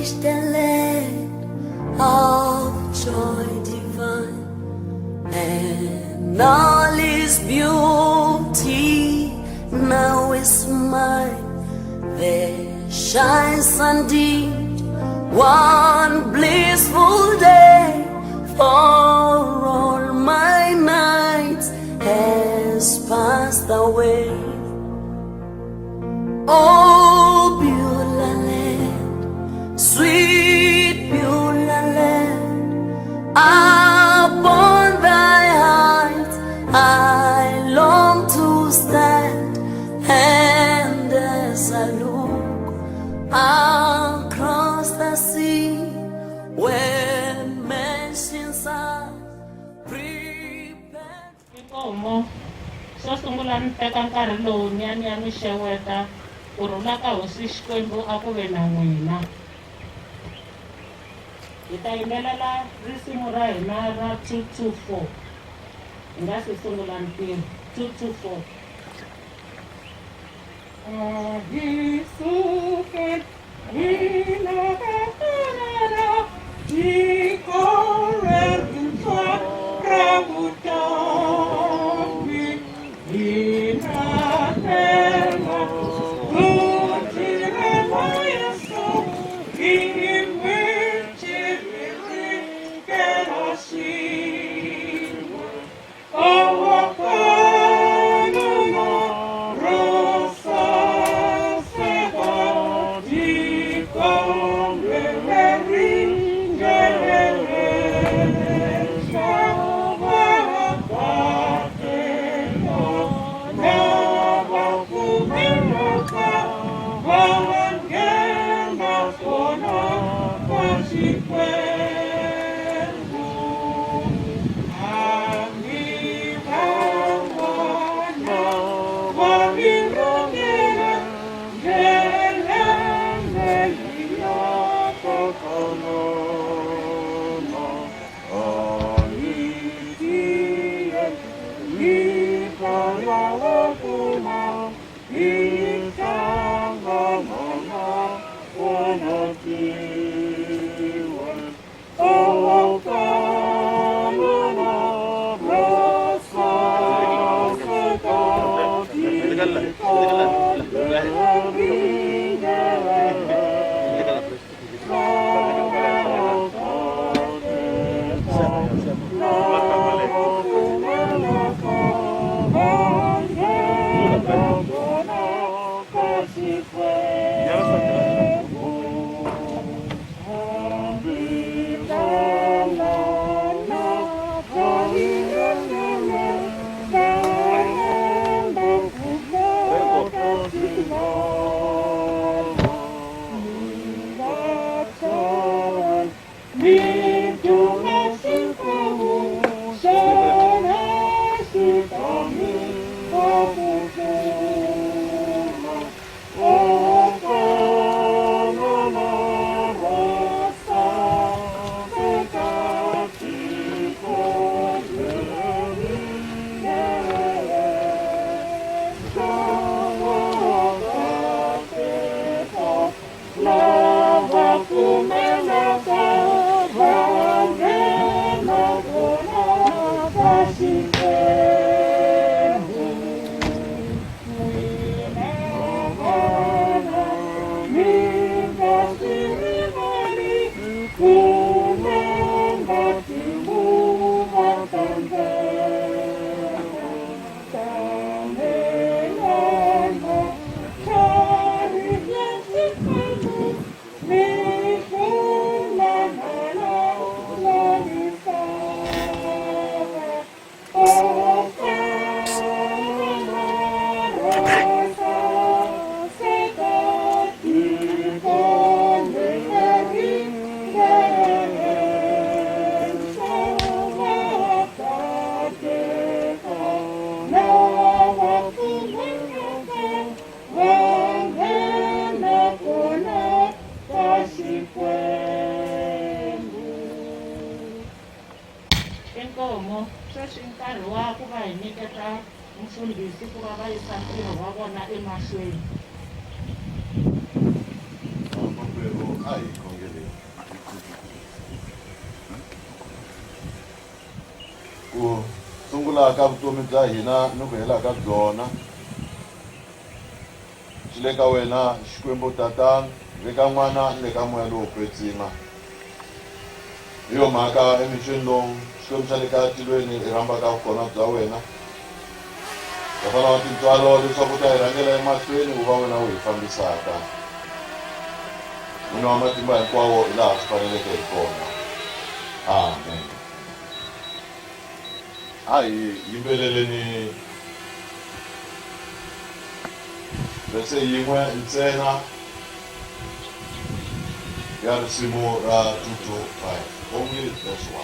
reached the land of joy divine, and all His beauty now is mine. There shines undeemed one blissful day, for all my nights has passed away. Oh, Beulah land, sweet Beulah land, upon thy heights I long to stand, and as I look across the sea, where mansions are prepared. Inkomo so sungula ni teka nkarhi lowu ni ya mi xeweta ku rhula ka hosi Xikwembu a ku ve na n'wina. Hi ta yimbelela risimu ra hina ra 224 hi nga si sungula ntirho. 224. He suffered in a battle, he cornered in Rabutami, in a terra, good Jeremiah saw, in which every can see. Oh, sweswi nkarhi wa ku va hi nyiketa mfundhisi ku va va yisa ntirho wa vona emahlweni. Makwerhu a hi khongeleni. ku sungula ka vutomi bya hina ni ku hela ka byona swi le ka wena Xikwembu Tatana, le ka N'wana ni le ka Moya lowo kwetsima. Hi yo mhaka emichini lowu Xikwembu xa le ka tilweni hi rhambaka vukona bya wena, vafana wa tintswalo leswaku ta hi rhangela emahlweni ku va wena wu hi fambisaka. N'wini wa matimba hinkwawo hi laha swi faneleke hi kona. Amen. A hi yimbeleleni verse yin'we ntsena ya risimu ra 225, only verse 1.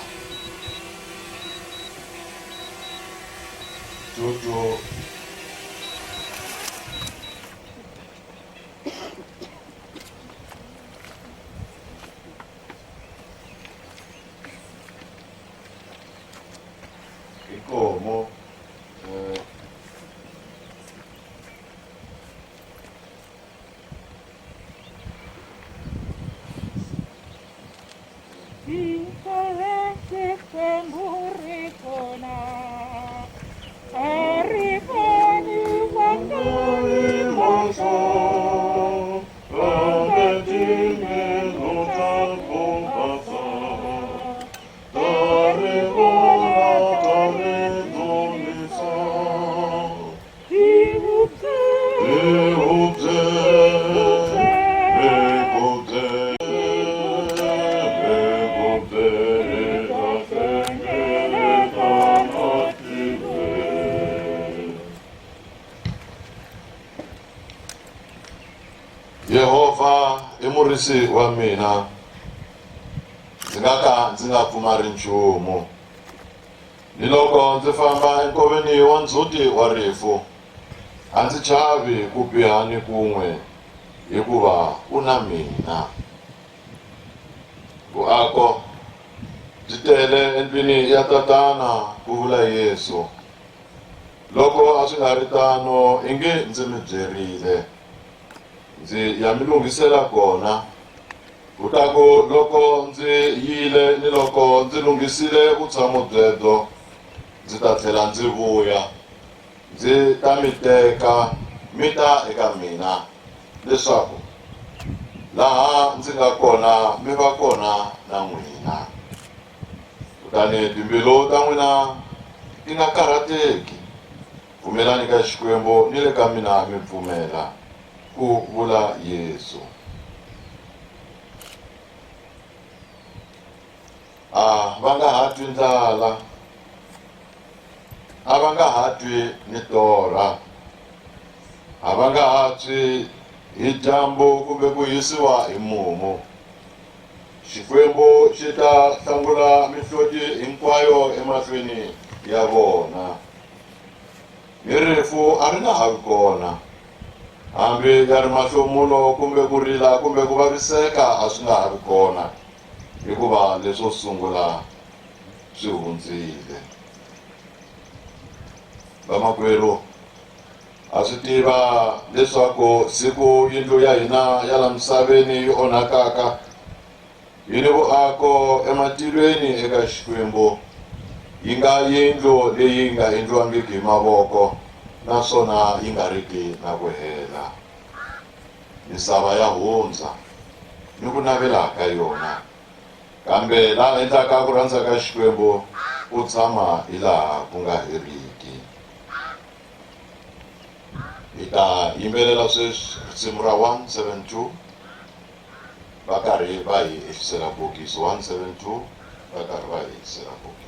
Como Yehova i murisi wa mina, ndzi nga ka ndzi nga pfumari nchumu. Ni loko ndzi famba enkoveni wa ndzhuti wa rifu, a ndzi chavi ku biha ni kun'we hikuva u na mina. Vuako byi tele endlwini ya Tatana, ku vula Yesu. Loko a swi nga ri tano i nge ndzi mi byerile, ndzi ya mi lunghisela kona. Kutaku loko ndzi yile ni loko ndzi lunghisile vutshamo byebyo, ndzi ta tlhela ndzi vuya, ndzi ta mi teka mi ta eka mina, leswaku laha ndzi nga kona mi va kona na n'wina. Kutani timbilu ta n'wina ti nga karhateki. Pfumelani ka Xikwembu ni le ka mina mi pfumela, ku vula Yesu. Va nga ha twi ndlala, a va nga ha twi ni torha, a va nga ha twi hi dyambu kumbe ku hisiwa hi mumu. Xikwembu xi ta hlangula mihloti hinkwayo emahlweni ya vona. Ni rifu a ri nga ha vi kona, hambi ya ri mahlomulo kumbe ku rila kumbe ku vaviseka a swi nga ha vi kona, hikuva leswo sungula swi hundzile. Vamakwerhu, a swi tiva leswaku siku yindlu ya hina ya la misaveni yi onhakaka, yi ni vuako ematilweni eka Xikwembu, yi nga yindlu leyi nga endliwangiki hi mavoko, naswona yi nga riki na ku hela. Misava ya hundza ni ku navela ka yona, kambe laha endlaka ku rhandza ka Xikwembu u tshama hi laha ku nga heriki. Hi ta yimbelela sweswi risimu ra 172, va karhi va hi ehlisela bokisi. 172 va karhi va hi ehlisela bokisi.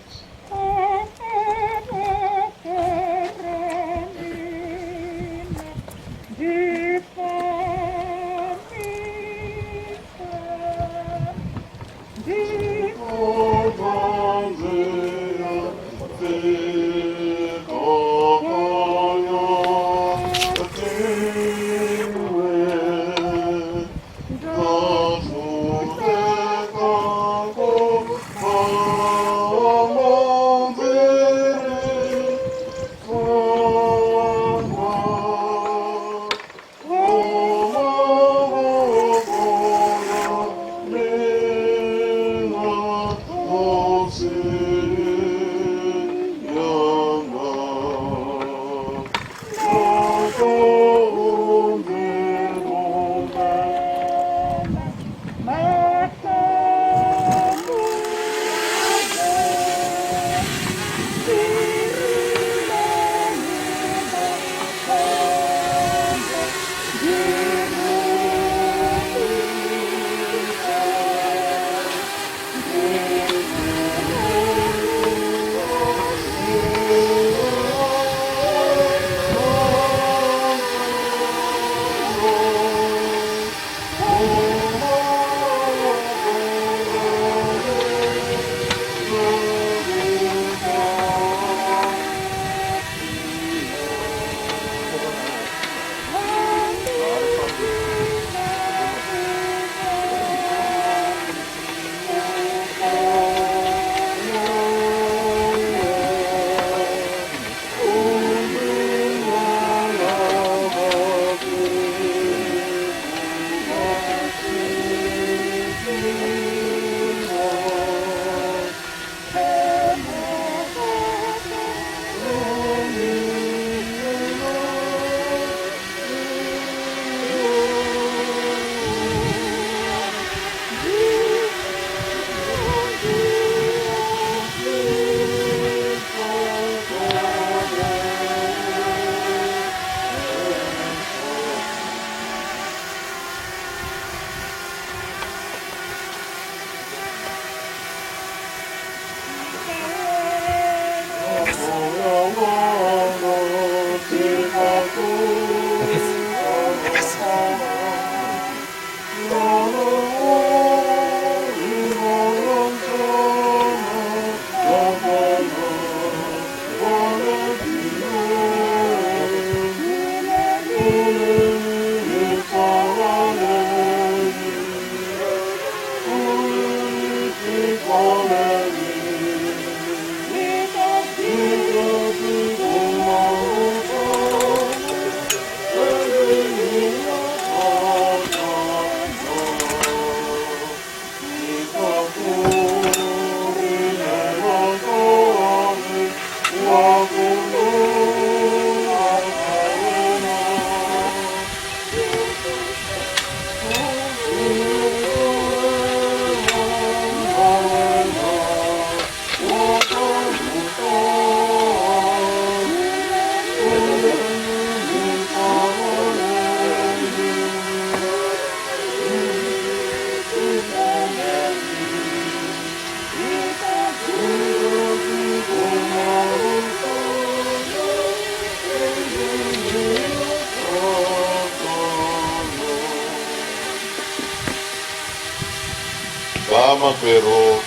Makwerhu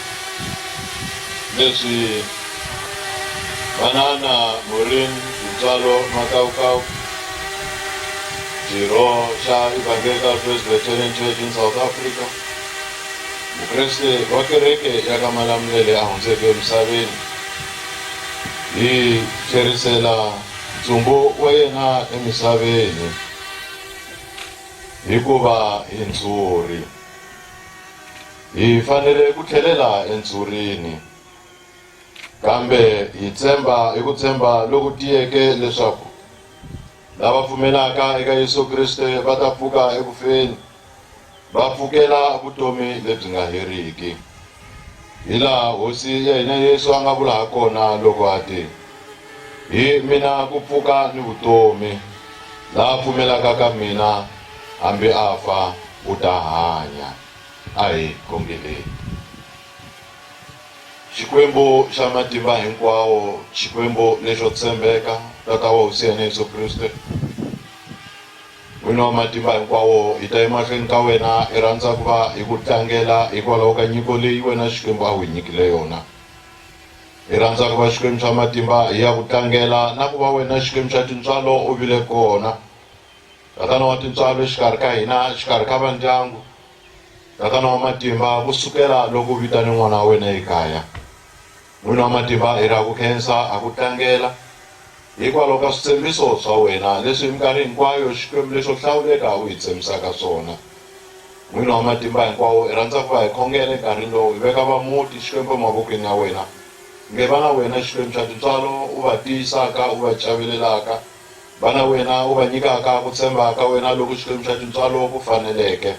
leswi Banana Morin Ntswalo Makaukau xirho xa Evangelical Presbyterian Church in South Africa, Mukreste wa kereke ya ka Malamulele a hundzeke emisaveni, hi tlherisela ntsumbu wa yena emisaveni hikuva hi ntshuri. Hi fanele ku tlhelela entsurini, kambe hi ku tshemba loku tiyeke leswaku lava pfumelaka eka Yesu Kriste va ta pfuka ekufeni, va pfukela vutomi lebyi nga heriki. Hi laha hosi ya hina Yesu a nga vula ha kona loko a te, hi mina ku pfuka ni vutomi, laha pfumelaka ka mina hambi a fa u ta hanya. A hi khongeleni. Xikwembu xa matimba hinkwawo, xikwembu lexo tshembeka, tata wa hosi ya Yesu Kriste, n'wini wa matimba hinkwawo, hi ta emahlweni ka wena hi rhandza ku va hi ku tlangela hikwalaho ka nyiko leyi wena xikwembu a wu hi nyikile yona. Hi rhandza ku va xikwembu xa matimba hi ya ku tlangela na ku va wena xikwembu xa tintswalo u vile kona, tatana wa tintswalo exikarhi ka hina, exikarhi ka va ndyangu, tatana wa matimba kusukela loko vitane n'wana wa wena ekaya. N'wini wa matimba hi ra ku khensa, a ku tlangela hikwalaho ka switshembiso swa wena leswi minkarhi hinkwayo xikwembu lexo hlawuleka u hi tshembisaka swona. N'wini wa matimba hinkwawo hi rhandza ku va hi khongela nkarhi lowu, hi veka va muti xikwembu emavokweni ya wena. Ngeva na wena xikwembu xa tintswalo u va tiyisaka, u va chavelelaka, vana wena u va nyikaka ku tshemba ka wena loko xikwembu xa tintswalo ku faneleke.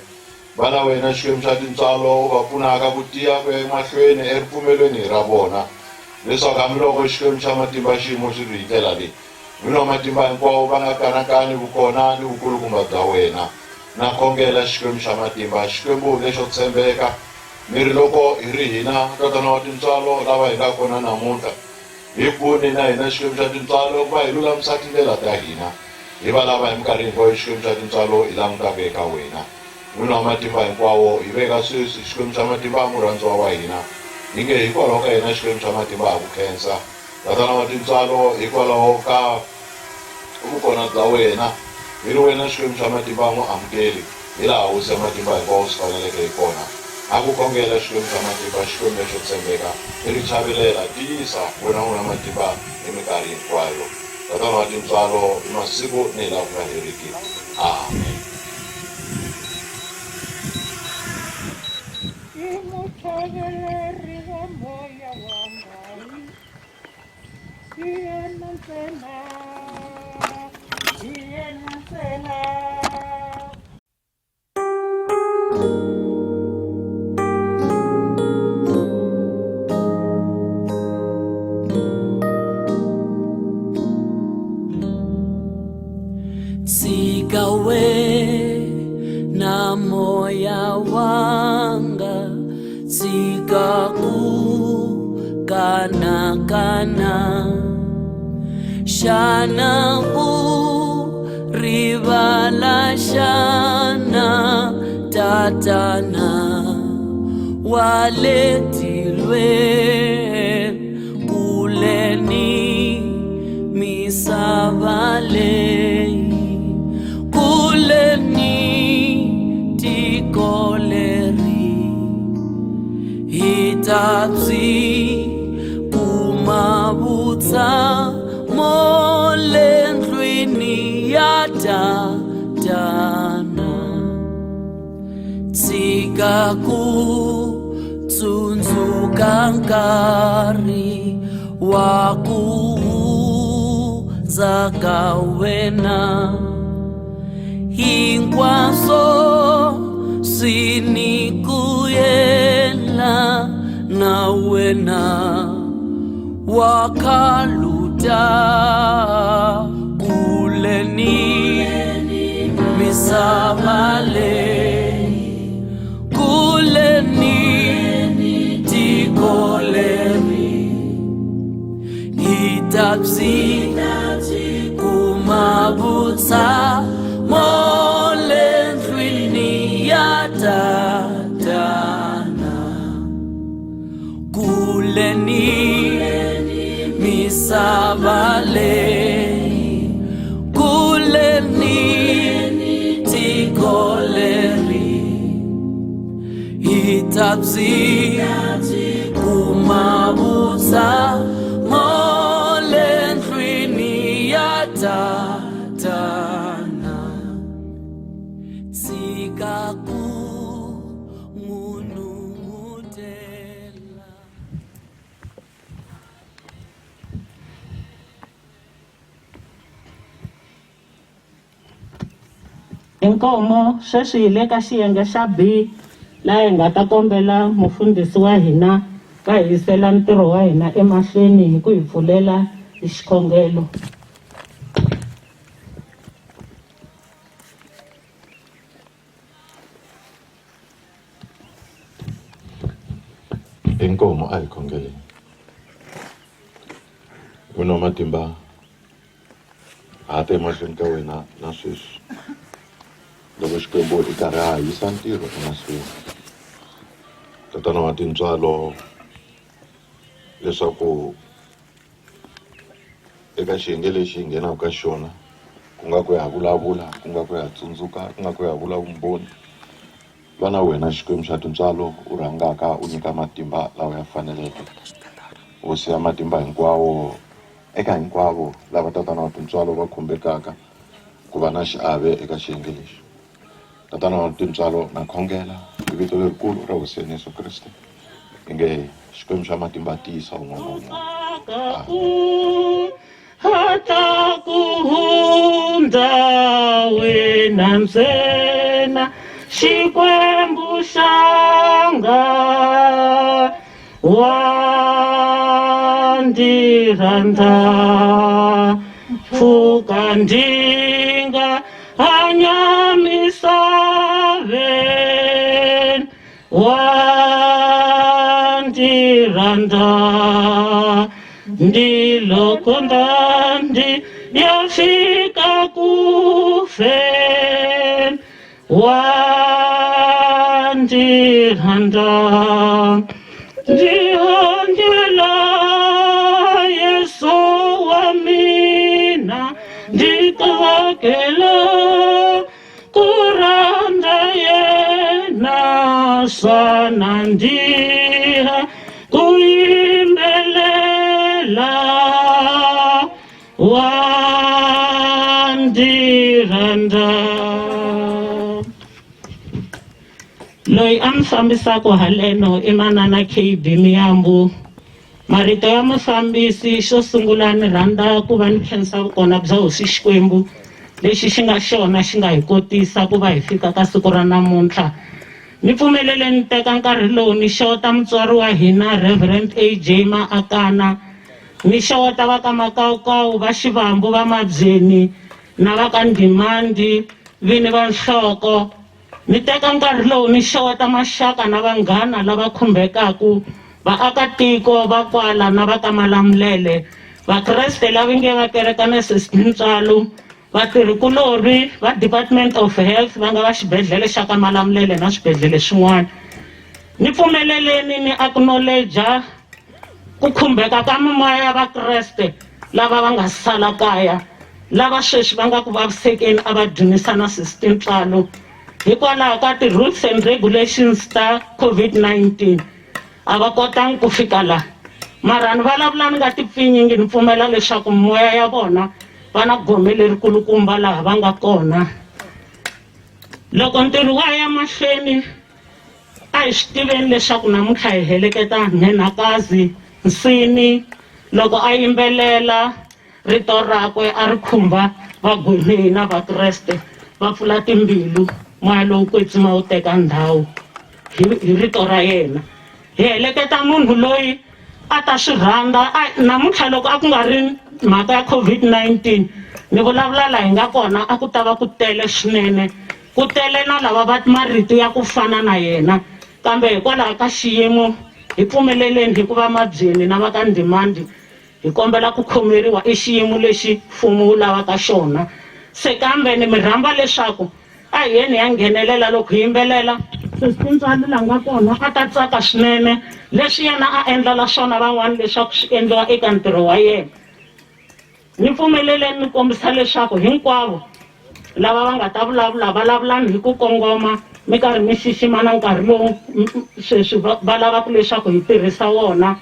Vana wena xikwembu xa tintswalo u va pfunaka ku tiya ku ya emahlweni eripfumelweni ra vona, leswaku hambiloko xikwembu xa matimba xiyimo xi ri hi ndlela leyi, n'wini wa matimba hinkwawo va nga kanakani vukona ni vukulukumba bya wena. Na khongela xikwembu xa matimba, xikwembu lexo tshembeka, mi ri loko hi ri hina tatana wa tintswalo lava hi nga kona namuntlha, hi pfuni na hina xikwembu xa tintswalo ku va hi lulamisa tindlela ta hina, hi va lava hi minkarhi hinkwayo xikwembu xa tintswalo hi langutaka eka wena. N'wini wa matimba hinkwawo hi veka sweswi xikwembu xa matimba a murhandziwa wa hina, hi nge hikwalaho ka hina xikwembu xa matimba ha ku khensa, tatana wa tintswalo hikwalaho ka vukona bya wena, hi ri wena xikwembu xa matimba n'wi amukeli hi laha hosi ya matimba hinkwawo swi faneleke hi kona. A ku khongela xikwembu xa matimba, xikwembu lexo tshembeka, hi ri chavelela, tiyisa wena n'wina matimba hi minkarhi hinkwayo. Tatana wa tintswalo hi masiku ni hi laha ku nga heriki. Amen. Sikawe na moya wanga, sikaku kana Shana rivala shana tatana waletilwe kuleni misavale kuleni tikoleri hitatsi kumabutsa molendlwini yatatana tsika kutsundzuka nkari wakuza ka wena hinkwaswo swinikuyela na wena wakaluta kuleni misavale kuleni tikoleri hitapsi kumabutsa molendlwini yatatana kuleni misavale kuleni tikoleri hitapsi kumabutsa molendlwini yatatana tsikaku ngunungutela. Inkomo sweswi hi le ka xiyenge xa B laha hi nga ta kombela mufundhisi wa hina va hi yisela ntirho wa hina emahlweni hi ku hi pfulela hi xikhongelo. Inkomo a hi khongeleni. Wena wa matimba hata emahlweni ka wena na sweswi loko Xikwembu i karhi a yisa ntirho emahlweni. Tatana wa tintswalo leswaku eka xiyenge lexi hi nghenaka ka xona ku nga ku ya vulavula ku nga ku ya tsundzuka ku nga ku ya vula vumbhoni va na wena Xikwembu xa tintswalo u rhangaka u nyika matimba lawa ya faneleke u siya matimba hinkwawo eka hinkwavo lava tatana wa tintswalo va khumbekaka ku va na xiave eka xiyenge lexi. Tatana wa tintswalo na khongela hi vito lerikulu ra Hosi Yesu Kriste hi nge Xikwembu xa matimba tiyisa un'wana hata kuhunda wena ntsena Xikwembu xanga wandiranda pfuka ndinga hanya misaveni wandiranda ndiloko ndandi yafika kufeni wandiranda ndihongela Yesu wa mina ndikakela kuranda yena sana ndiha kuimbelela wandiranda. Loyi a mi fambisaka haleno i manana KB Miyambu. Marito ya mufambisi xo sungula ni rhandza ku va ni khensa vukona bya Hosi Xikwembu lexi xi nga xona xi nga hi kotisa ku va hi fika ka siku ra namuntlha. Ni pfumelele ni teka nkarhi lowu ni xeweta mutswari wa hina Reverend AJ Maakana, ni xeweta va ka Makaukau va Xivambu va Mabyeni na va ka Ndimandi vini va nhloko. Ni teka nkarhi lowu ni xeweta maxaka na vanghana lava khumbekaku vaakatiko va kwala na va ka Malamulele vakreste lava nge va kereka na sesi Ntswalo, vatirhikulori va Department of Health va nga va xibedhlele xa ka Malamulele na swibedhlele swin'wana. Ni pfumeleleni ni acknowledge ku khumbeka ka mimoya ya vakreste lava va nga sala kaya, lava sweswi va nga ku vavisekeni a va dumisa na sesi Ntswalo hikwalaho ka ti-rules and regulations ta COVID-19 a va kotangi ku fika la. Mara ni vulavula ni nga tipfinyingi, ni pfumela leswaku mimoya ya vona va na gome lerikulukumba laha va nga kona. Loko ntirho wa ya mahlweni a hi swi tiveni leswaku namuntlha hi heleketa Nhenakazi Nsini loko a yimbelela rito rakwe a ri khumba vagwini na vakreste va pfula timbilu, moya lowu kwetsima wu teka ndhawu hi rito ra yena. Hi heleketa munhu loyi a ta swi rhandza namuntlha loko a ku nga ri mhaka ya COVID-19 ni vulavula la hi nga kona a ku ta va ku tele swinene, ku tele na lava va marito ya ku fana na yena, kambe hikwalaho ka xiyimo hi pfumeleleni hi ku va mabyeni na va ka Ndimandi hi kombela ku khomeriwa i xiyimo lexi mfumo wu lavaka xona. Se kambe ni mi rhamba leswaku a hi yeni ya nghenelela loko hi yimbelela sesi Ntswalo la nga kona a ta tsaka swinene leswi yena a endlela swona van'wana leswaku swi endliwa eka ntirho wa yena. Ni pfumeleleni ni kombisa leswaku hinkwavo lava va nga ta vulavulani hi ku kongoma mi karhi mi xixima na nkarhi lowu sweswi va lavaka leswaku hi tirhisa wona.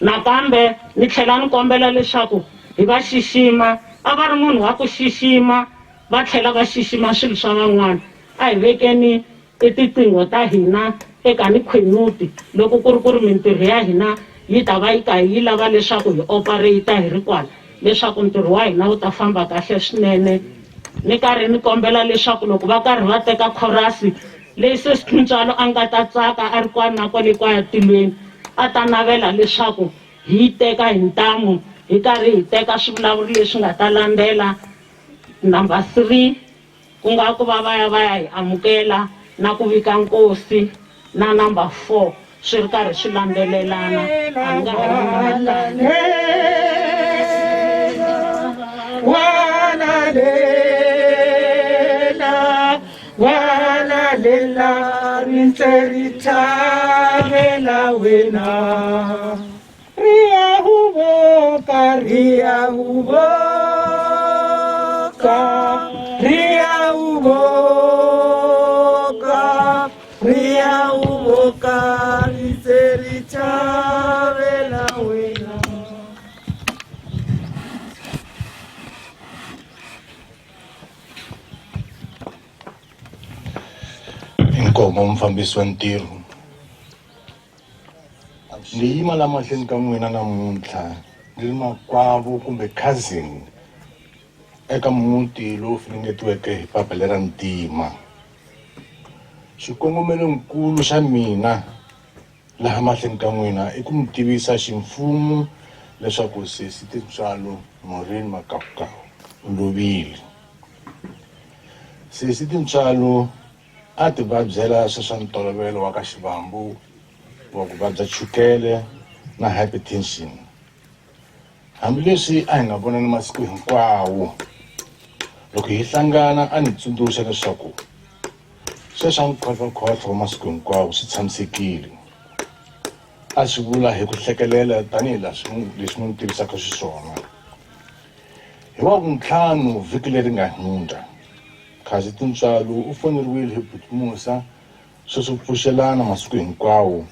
Nakambe ni tlhela ni kombela leswaku hi va xixima, a va ri munhu wa ku xixima va tlhela va xixima swilo swa van'wana. A hi vekeni tiqingho ta hina eka ni khwenuti loko ku ri mintirho ya hina yi ta va yi kha yi lava leswaku hi operate hi ri kwala leswaku ntirho wa hina wu ta famba kahle swinene. Ni karhi ni kombela leswaku loko va karhi va teka khorasi leyi sesi Ntswalo a nga ta tsaka a ri kwani na kwale kwaya tilweni a ta navela leswaku hi yi teka hi ntamu hi karhi hi teka swivulavuri leswi nga ta landzela. Number 3 ku nga ku va ya hi amukela na ku vika nkosi, na number 4 swi ri karhi swi landzelelana a nga walalela rinserithavela wena ria huvoka ria huvoka ria huvoka ria huvoka rinserithavela wena. Inkomo mfambisi wa ntirho, ni yima la mahlweni ka n'wina namuntlha ni ri makwavo kumbe cousin eka muti lowu finingetiweke hi papila ra ntima. Xikongomelonkulu xa mina laha mahlweni ka n'wina i ku mi tivisa ximfumo leswaku sesi Ntswalo Maureen Makaukau u lovile. Sesi Ntswalo a ti vabyela swa ntolovelo wa ka xivambu wa ku vabya chukele na hypertension. Hambileswi a hi nga vonani masiku hinkwawo, loko hi hlangana a ni tsundzuxa leswaku sweswa nkhohlokhohlo wa masiku hinkwawo swi tshamisekile. A swi vula hi ku hlekelela tanihi leswi n'wi tivisaka xiswona. Hi Wavuntlhanu vhiki leri nga hundza, Kasi Ntswalo u foneriwile hi Butmusa swo pfuxelana masiku hinkwawo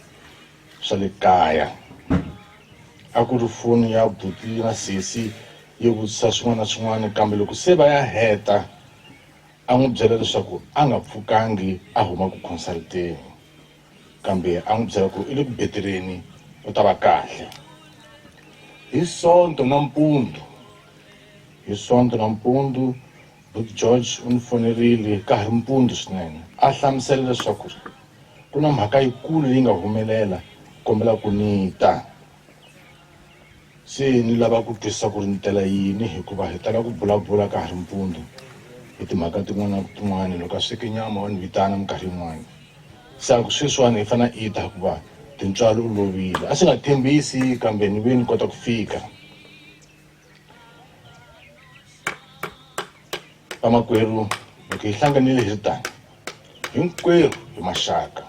swa le kaya. A ku ri foni ya buti na sesi yo vutisa swin'wana na swin'wana, kambe loko se va ya heta a n'wi byela leswaku a nga pfukangi a huma ku consulteni, kambe a n'wi byela ku i le ku betereni u ta va kahle. Hi Sonto nampundzu Buti George u ni fonerile ka ha ri mpundzu swinene, a hlamusela leswaku ku na mhaka yikulu leyi nga humelela, kombela ku ni ta. Se ni lava ku twisisa ku ri ni tela yini, hikuva hi tala ku vulavula ka ha ri mpundzu hi timhaka tin'wana na tin'wana. Loko a sweke nyama wa ni vitana minkarhi yin'wana. Se ku sweswiwani hi fana i ta hikuva Ntswalo u lovile. A swi nga tshembisi, kambe ni ve ni kota ku fika. vamakwerhu loko hi hlanganile hi ri tani hinkwerhu hi maxaka.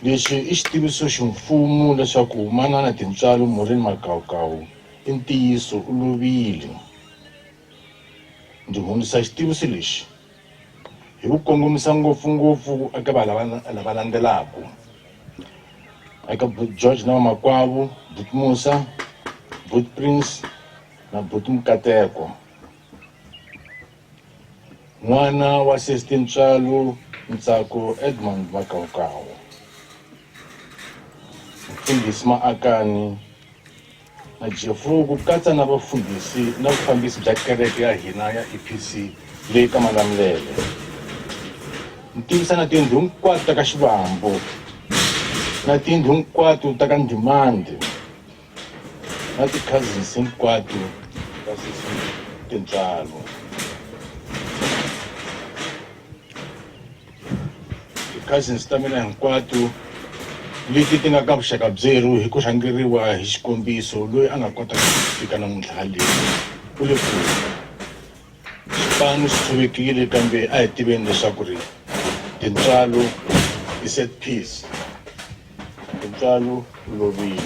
Lexi i xitiviso ximfumo leswaku manana Tintswalo Maureen Makaukawu i ntiyiso u lovile. Ndzi hundzisa xitiviso lexi hi ku kongomisa ngopfungopfu eka lava landzelaka, eka Buti George na vamakwavo, Buti Musa, Buti Prince na Buti Mukateko, n'wana wa Sesi Tintswalo Ntsako Edmund Makaukawu, mufundhisi Maakani na Jeffrey ku katsa na vafundhisi na vufambisi bya kereke ya hina ya EPC leyi ka Malamulele. Ntivisa na tindlu hinkwato ta ka Xivambo na tindlu hinkwato ta ka Ndimande na ti-cousins hinkwato ta Sesi Tintswalo. Ti-cousins ta mina hinkwato leti ti nga ka vuxaka byeru hi ku rhangeriwa hi xikombiso loyi a nga kotaka ku fika namuntlha leyi u le kule. Xipano xi tshovekile kambe a hi tiveni leswaku ri Tintswalo is at peace. Tintswalo u lovile.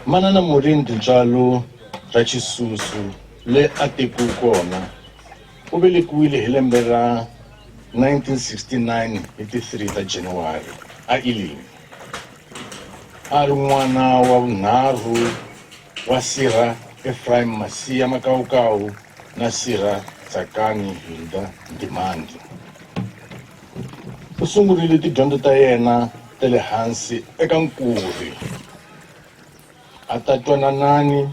Manana Maureen Tintswalo ra Xisusu le a teku kona u velekiwile hi lembe ra 1969 hi ti 3 ta January a Elim. A ri n'wana wa vunharhu wa Sirha Ephraim Masiya Makaukawu na Sirha Tsakani Hilda Ndimande. U sungurile tidyondzo ta yena ta le hansi eka Nkuri, a ta twananani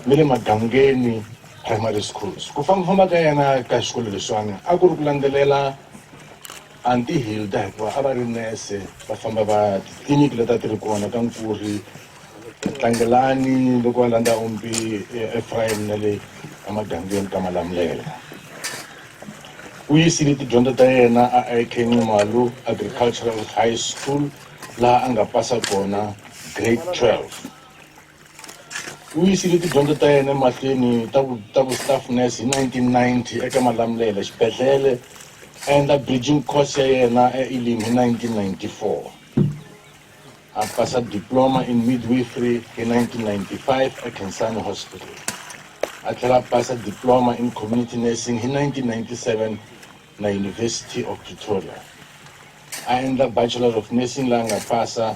ni le Magangeni Primary Schools. Ku fambafamba ka yena ka xikolo leswiwani a ku ri ku landzelela Auntie Hilda hikuva a va ri nese, va famba va titliniki leti a ti ri kona ka Nkuri, Tlangelani loko va landza umpi Ephraim na le emagangeni ka Malamulele. U yisile tidyondzo ta yena a IK Nxumalo Agricultural High School laha a nga pasa kona grade 12. U yisile tidyondzo ta yena emahlweni ta vu staff nurse hi 1990 eka Malamulele xibedhlele, a endla bridging course ya yena eElim hi 1994. A pasa diploma in midwifery hi 1995 eKhensani Hospital. A tlhela pasa diploma in community nursing hi 1997 na University of Pretoria. A endla Bachelor of Nursing laha nga pasa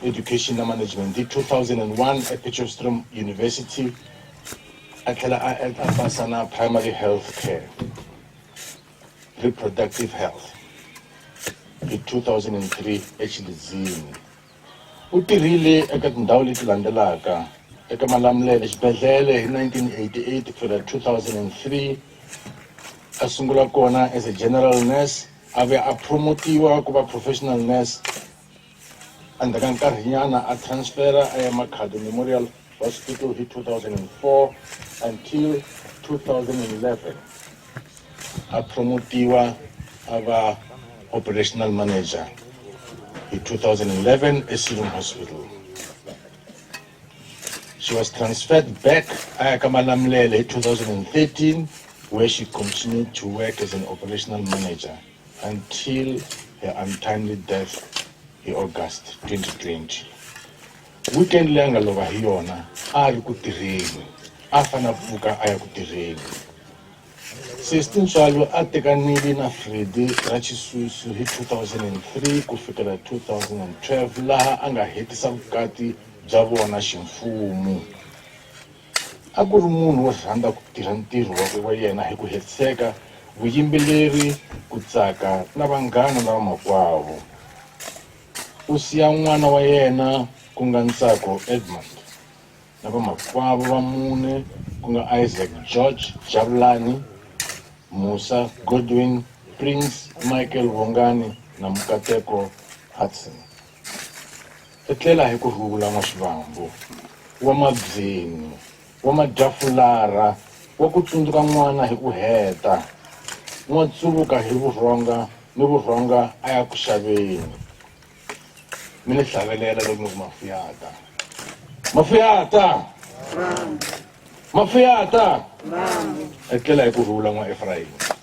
Education and Management in 2001 at Potchefstroom University. A tlhela a pasa na Primary Health Care, Reproductive Health in 2003 eChilizini. U tirhile eka tindhawu leti landzelaka eka Malamulele xibedhlele hi 1988 kufika 2003. A sungula kona as a general nurse, a ve a promotiwa ku va professional nurse. Endzhaku ka nkarhinyana a transfera a ya Makhado Memorial Hospital hi 2004 until 2011. A promotiwa a va operational manager in 2011 at Esilum Hospital. She was transferred back to Malamulele in 2013, where she continued to work as an operational manager until her untimely death in August 2020. Weekend leyi a nga lova hi yona a ri ku tirheni, a fana pfuka a ya ku tirheni. Sesi Tintswalo a tekanile na Freddy ra Xisusu hi 2003 ku fikela 2012 laha a nga hetisa vukati bya vona ximfumo. A ku ri munhu wo rhandza ku tirha ntirho wa yena hi ku hetiseka, vuyimbeleri, ku tsaka na vanghana na vamakwavo. U siya n'wana wa yena ku nga Ntsako Edmund na vamakwavo va mune ku nga Isaac George Jabulani, Musa Godwin, Prince Michael Vongani na Mukateko Hudson. Etlela hi ku rhula N'waxivambu, wa Mabzeni, wa Madyafulara, wa ku tsundzuka n'wana hi ku heta, N'watsuvuka hi vurhonga ni vurhonga a ya ku xaveni. mi ni hlavelela loko mi ku mafiyata mafiyata mafiyata etlela hi kurhula n'wa Efrayimi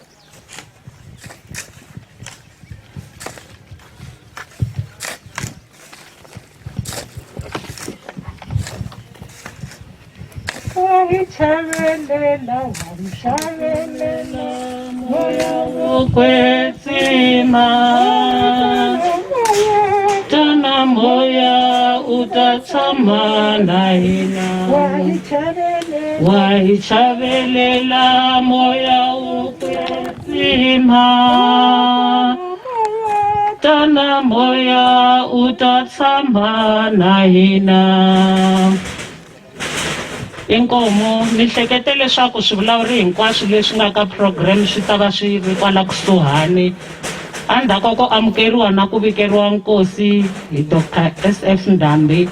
moya wo kwetsima tana moya utatshama na hina wa hi chavelela moya wo kwetsima tana moya utatshama na hina inkomo ni hlekete leswaku swivulavuri hinkwaswo leswi nga ka program swi ta va swi ri kwala kusuhani endzhaku ko amukeriwa na ku vikeriwa nkosi hi Dr. SF Ndhambi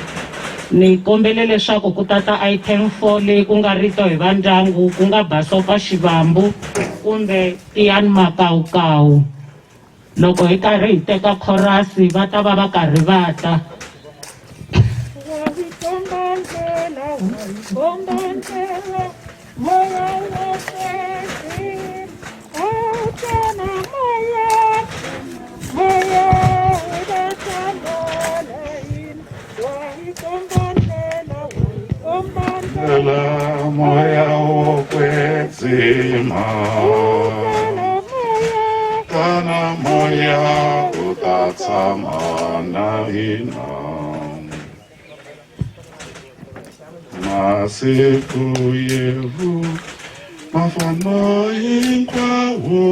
ni kombele leswaku ku tata item 4 leyi ku nga rito hi va ndyangu ku nga Basopa Xivambu kumbe Tiani Makawukawu loko hi karhi hi teka khorasi va ta va va karhi va ta moya wo kwetsima tana moya utatshama na hina masiku yevu mafana hinkwawo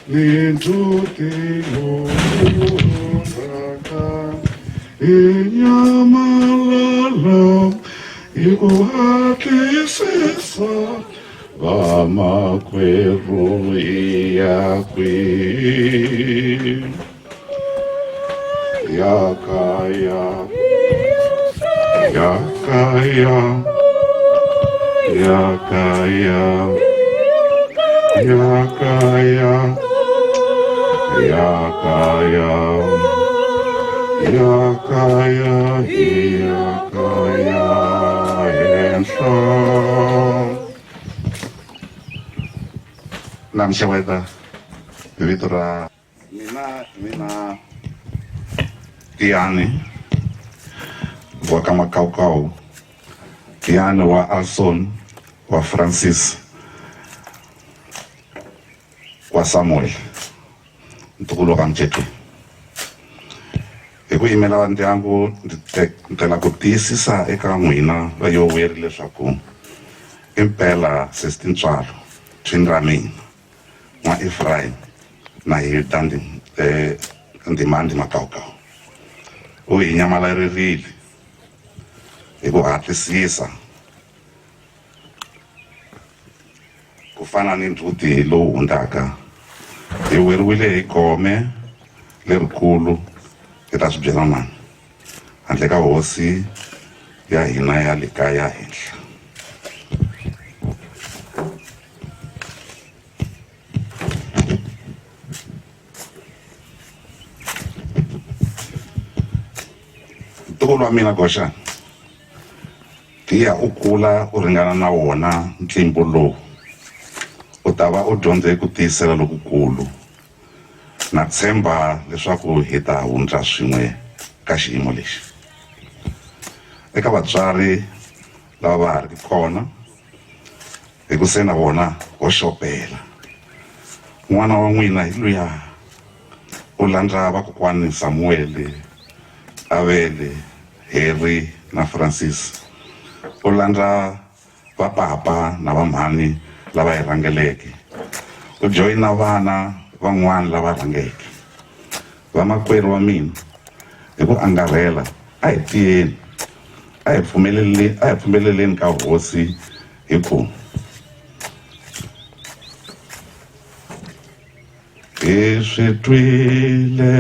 lintutilundaka inyamalala ikuhakisisa vamakweru iyakwi yakaya yakaya yakaya yakaya yakaya yakaya yakaya enhla namxeweta hi vito ra mina Tiani wa ka Makawukawu Tiani wa Alson wa Francis wa Samuel ntukulu ka Mthetho hi ku yimela va ndyangu ndlela ku tiyisisa eka n'wina va yoweri leswaku impela sesitintswalo twini ra mina n'wa Efrayimi na hi Ndimandi Makawukawu u hi nyamalarile hi ku hatlisisa ku fana ni ndzhuti lowu hundzaka hi weriwile hi gome lerikulu hi ta swi byela mani handle ka hosi ya hina ya le kaya henhla ntukulu wa mina Goshani tiya u kula u ringana na wona ntlimbo lowu u ta va u dyondze ku tiyisela lokukulu na tshemba leswaku hi ta hundza swin'we ka xiyimo lexi eka vatswari lava va ha ri kona hi ku se na vona ho xopela n'wana wa n'wina hi luya u landza vakokwani Samuele Avele Harry na Francis u landza va papa na va mhani lava hi rhangeleke u joyina vana van'wana lava rhangeke vamakwerhu wa mina hi ku angarhela a hi tiyeni a hi pfumeleleni ka hosi hi ku hi swi twile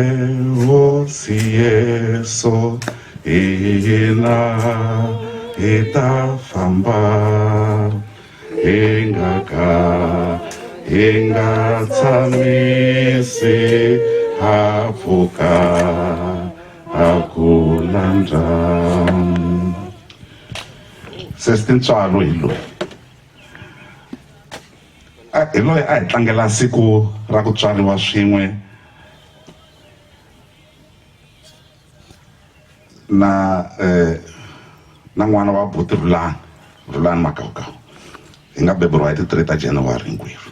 hosi Yeso hina hi ta famba hi nga tshamisi hafuka haku njhani sesi Tintswalo hi loyi a hi tlangela siku ra ku tswariwa swin'we na n'wana wa buti Rulani Makaukau hi nga beburiwa hi ti 3 ta January hinkwerhu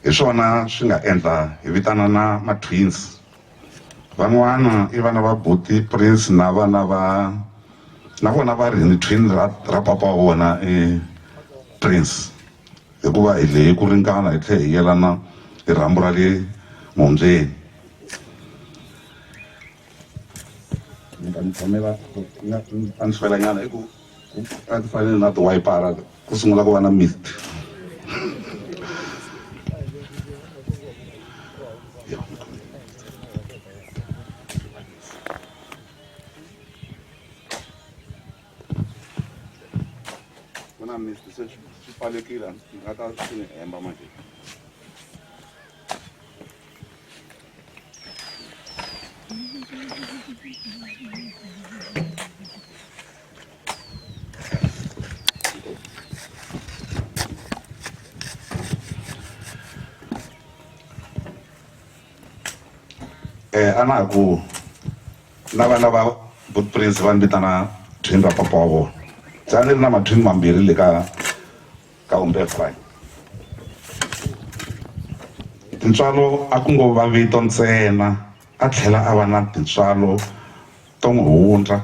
hi swona swi nga endla hi vitana na ma-twins van'wana i vana va buti Prince na vana na vona va ri ni twin ra papa wa vona Prince hikuva hi leyi ku ringana hi tlhela hi yelana hi rhambu ra le mombyeni a ni fela nyana i ku a ti fanele na tiwayipara ku sungula ku va na mist ku na mist se swi pfalekile nga ta swi hemba manje ana ku na vana va buti Prince va ni vitana twin ra papa wa vona se ni ri na ma-twin mambirhi le ka Umbe Fry Tintswalo a ku ngo va vito ntsena a tlhela a va na tintswalo to n'wi hundza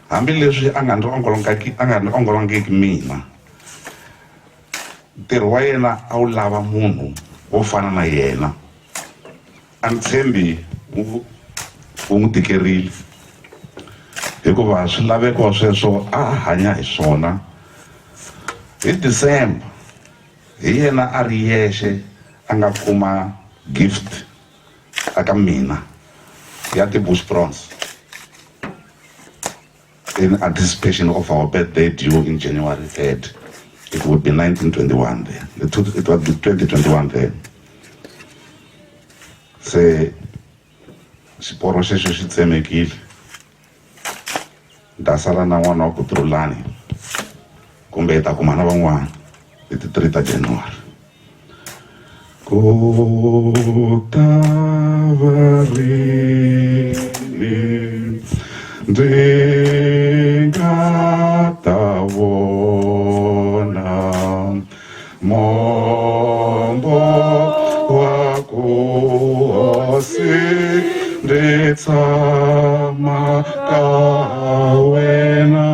hambileswi a nga ni ongolangiki mina ntirho wa yena a wu lava munhu wo fana na yena a ni tshembi wu n'wi tikerile hikuva swilaveko sweswo a hanya hi swona hi December hi yena a ri yexe a nga kuma gift aka mina ya ti-Bush Prawns in anticipation of our birthday due in January 3rd. It would be 1921 then. It would be 2021 then. Se xiporo xexo xi tsemekile ndasala na n'wana wa ku Rulani kumbe hi ta kuma na van'wana hi ti 3 ta January ku ta va rini ndzi nga ta vona mombo wa ku hosi ndzi tshama ka wena.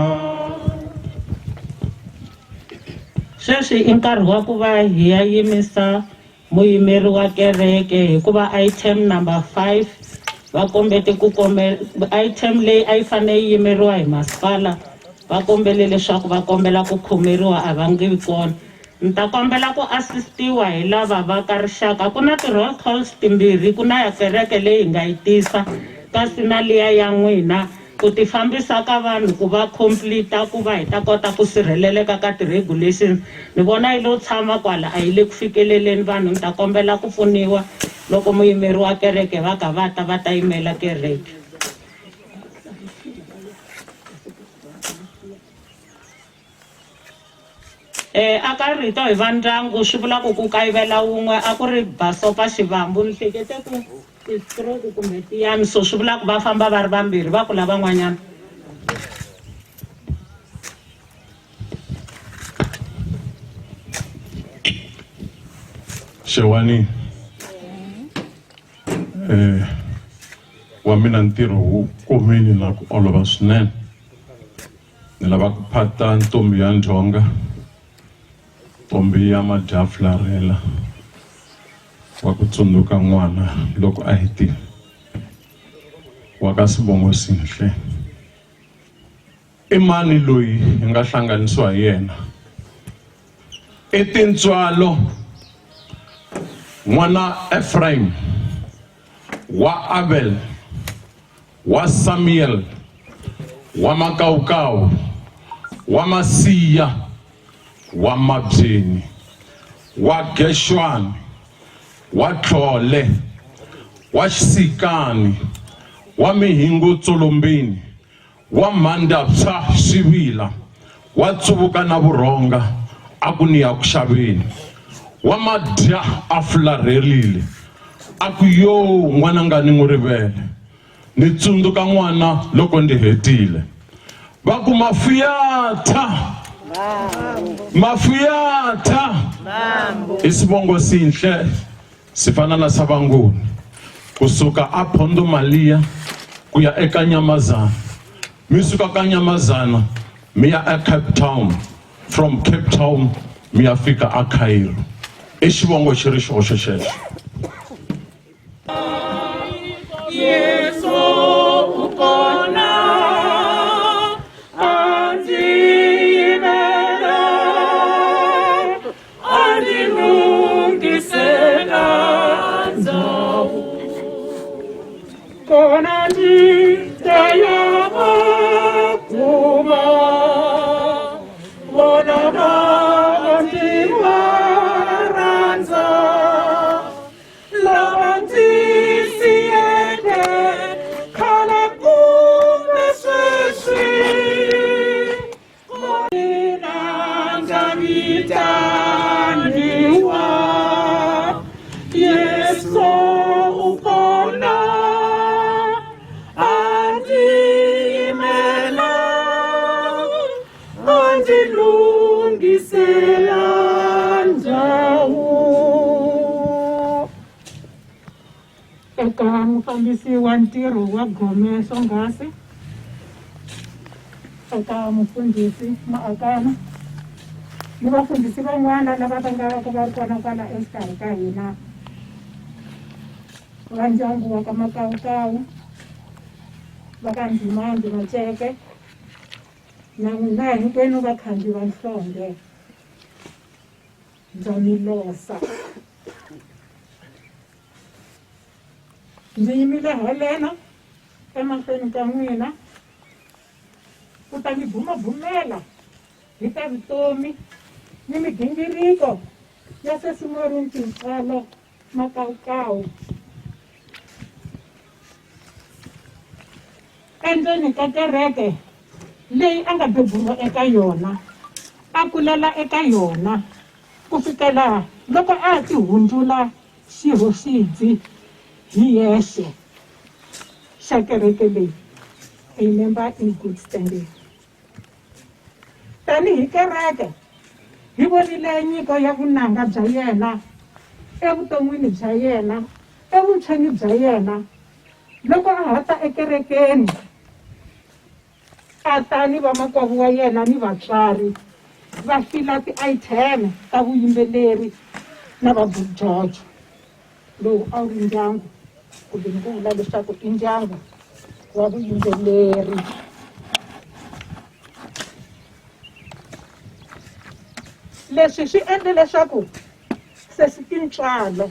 Sweswi i nkarhi wa ku va hi ya yimisa muyimeri wa kereke hikuva item number 5 va kombete ku item leyi a yi fanele yi yimeriwa hi masipala va kombele leswaku va kombela ku khomeriwa a va nge vi kona. Ni ta kombela ku assistiwa hi lava va ka rixaka ku na ti-roll calls timbirhi ku na ya kereke leyi hi nga yi tisa kasi na liya ya n'wina ku ti fambisa ka vanhu ku va complete ku va hi ta kota ku sirheleleka ka ti-regulations. Ni vona yi lo tshama kwala a yi le ku fikeleleni vanhu. Ni ta kombela ku pfuniwa loko muyimeri wa kereke va ka va ta yimela kereke. Aka rito hi va ndyangu swi vula ku kayivela wun'we a ku ri Basopa Xivambu ni hlekete ku ti-stroke kumbe tiyani so swi vula ku va famba va ri vambirhi va ku lava n'wanyana. Xewani wa mina ntirho wu komile na ku olova swinene. Ni lava ku phata ntombi ya Ndhonga, ntombi ya Madyafularela wa ku tsundzuka n'wana loko a hetile wa ka Sibongo Sinhle. I mani loyi hi nga hlanganisiwa hi yena? I Tintswalo n'wana Ephraim wa Abel wa Samuel wa Makaukau wa Masiya wa Mabyeni wa Geshwani wa Tlhole wa Xisikani wa Mihingo Tsolombeni, wa Mandapsa Sivila, wa Tsuvuka na Vurhonga aku ni ya ku xaveni, wa Madya a fularerile aku yo n'wananga ni n'wi rivele, ni tsundzuka n'wana loko ndi hetile. Va ku mafiyata i sivongo sinhle sifana na Savangoni kusuka a Phondo Maliya ku ya eka Nyamazana, mi suka ka Nyamazana mi ya a Cape Town, from Cape Town mi ya fika a Cairo. I xivongo xi ri xoxo xexo. Eka mufambisi wa ntirho wa Gome Swonghasi, eka mufundhisi Maakana, ni vafundhisi van'wana lava va nga va ri kona kwala exikarhi ka hina, va ndyangu wa ka Makawukawu, va ka Ndzimandi Maceke, na n'wina hinkwenu vakhandziyi va nhlonge, ndza mi losa. Ndzi yimile halena emahlweni ka n'wina ku ta mi bumabumela hi ta vutomi ni migingiriko ya Sesi Murungi Tintswalo Makawukawu. Endzeni ka kereke leyi a nga beburiwa eka yona, a kulela eka yona ku fikela loko a ti hundzula xihoxidzi hi yexe xa kereke leyi, a member in good standing. Tanihi kereke hi vonile nyiko ya vunanga bya yena evuton'wini bya yena, evuntshweni bya yena, loko a hata ekerekeni a ta ni vamakwavo wa yena ni vatswari va fila ti-item ta vuyimbeleri na vabujojo. Lowu a wu ri ndyangu, kumbe ni ku vula leswaku i ndyangu wa vuyimbeleri. Leswi swi endle leswaku Sesi Tintswalo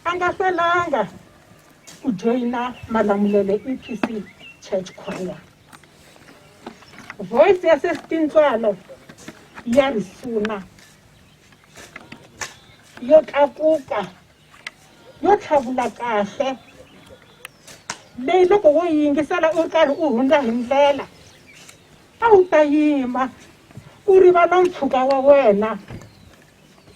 a nga hlwelanga ku joyina Malamulele EPC Church Choir. Voice ya Sesi Tintswalo ya risuna, yo tlakuka, yo tlhavula kahle, leyi loko wo yingisela u karhi u hundza hi ndlela a wu ta yima u rivala mpfhuka wa wena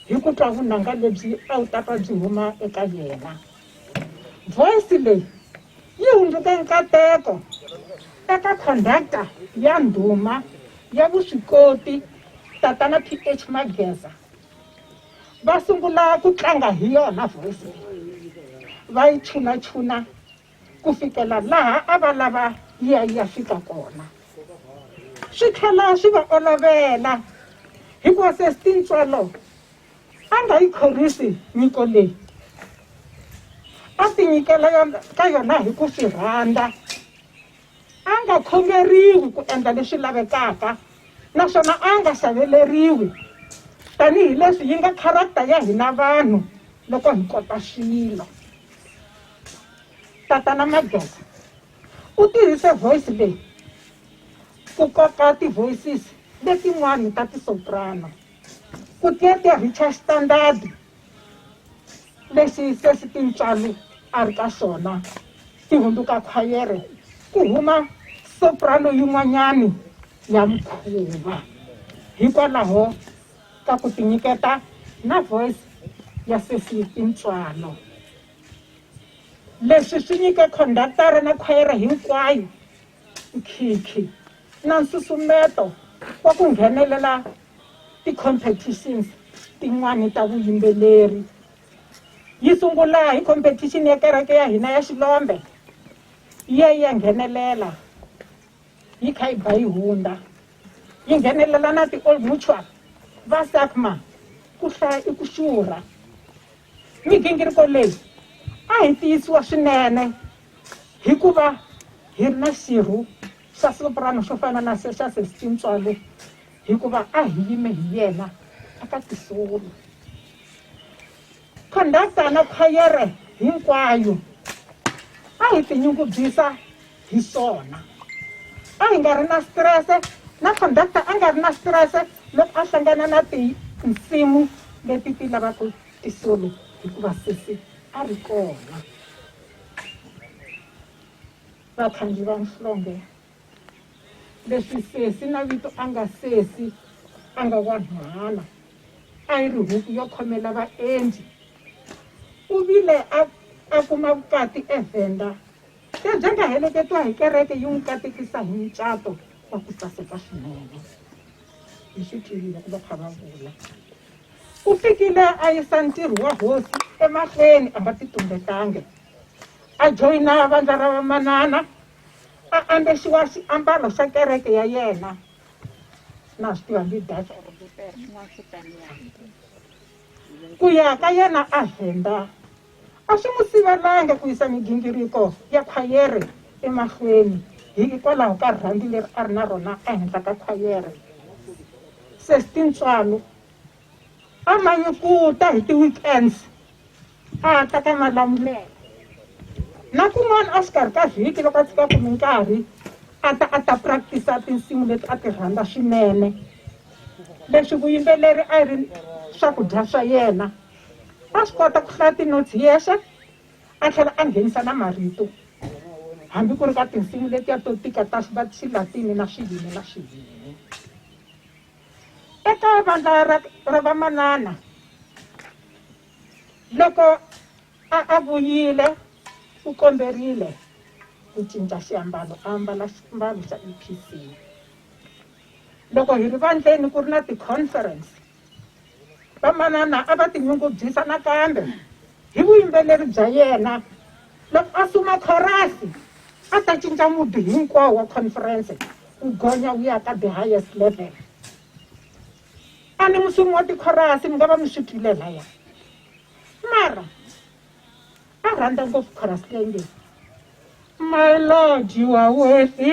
hi ku twa vunanga lebyi a wu ta ka byi huma eka yena. Voice leyi yi hundzuke nkateko eka conductor ya ndhuma ya vuswikoti tatana PH Mageza. Va sungula ku tlanga hi yona voice leyi, va yi chunachuna ku fikela laha a va lava yi ya fika kona. Swi tlhela swi va olovela hikuva Sesi Tintswalo a nga yi khorwisi nyiko leyi, a ti nyikela ka yona hi ku swi rhandza, a nga khongeriwi ku endla leswi lavekaka, naswona a nga xaveleriwi tanihileswi yi nga character ya hina vanhu loko hi kota swilo. Tatana Mageza u tirhise voice leyi ku koka ti-voices letin'wana ta ti-soprano ku tirhicha standard lexi Sesi Tintswalo a ri ka xona ti hundzuka khwayere ku huma soprano yin'wanyani ya mukhuva hikwalaho ka ku tinyiketa na voice ya Sesi Tintswalo. Leswi swi nyike conductor na khwayere hinkwayo nkhinkhi na nsusumeto wa ku nghenelela ti-competitions tin'wani ta vuyimbeleri. Yi sungula hi competition ya kereke ya hina ya Xilombe, yi ya nghenelela yi kha yi ba yi hunda, yi nghenelela na ti-Old Mutual va Sakma ku hlaya i ku xurha. Migingiriko leyi a hi tiyisiwa swinene hikuva hi ri na xirhu xa soprano xo fana na xa Sesi Tintswalo, hikuva a hi yime hi yena aka tisolo. Conductor na khwayere hinkwayo a hi tinyungubyisa hi swona. A hi nga ri na stress, na conductor a nga ri na stress loko a hlangana na tinsimu leti ti lavaka tisolo hikuva Sesi a ri kona. Vakhandziyi va nhlonge, leswi Sesi na vito a nga Sesi a nga wanhwana, a yi ri huku yo khomela vaendzi. U vile a kuma vukati eVenda lebyi nga heleketiwa hi kereke yi n'wi katekisa hi mucato wa ku saseka swinene. Hi swi tivile ku va kha va vula. U fikile a yisa ntirho wa hosi emahlweni a nga ti tumbetangi. A joyina vandla ra vamanana, a ambexiwa xiambalo xa kereke ya yena. Na swi tiva ndi Dutch ku ya ka yena a Venda a swi n'wi sivelanga ku yisa migingiriko ya khwayere emahlweni hikwalaho ka rhandi leri a ri na rona ehenhla ka khwayere. Sesi Tintswalo a manyukuta hi ti-weekends a ta ka Malamulele, na kun'wana a xikarhi ka vhiki loko a tshika kumi nkarhi a ta practice tinsimu leti a ti rhandza swinene. Leswi vuyimbeleri a ri swakudya swa yena. A swi kota ku hlaya ti-notes hi yexe, a tlhela a nghenisa na marito hambi ku ri ka tinsimu letiya to tika ta Xilatini na Xiyini na Xiyini. Eka vandla ra vamanana, loko a vuyile u komberile ku cinca xiambalo, a ambala xiambalo xa EPC. Loko hi ri vandleni ku ri na ti-conference, vamanana a va tinyungubyisa nakambe hi vuyimbeleri bya yena. Loko a suma khorasi a ta cinca mudi hinkwawo wa conference ku gonya wu ya ka the highest level. A ni musumi wa tikhorasi mi nga va mi swi twile laya, mara a rhandza ngopfu khorasi leyi nge, my Lord you are worthy,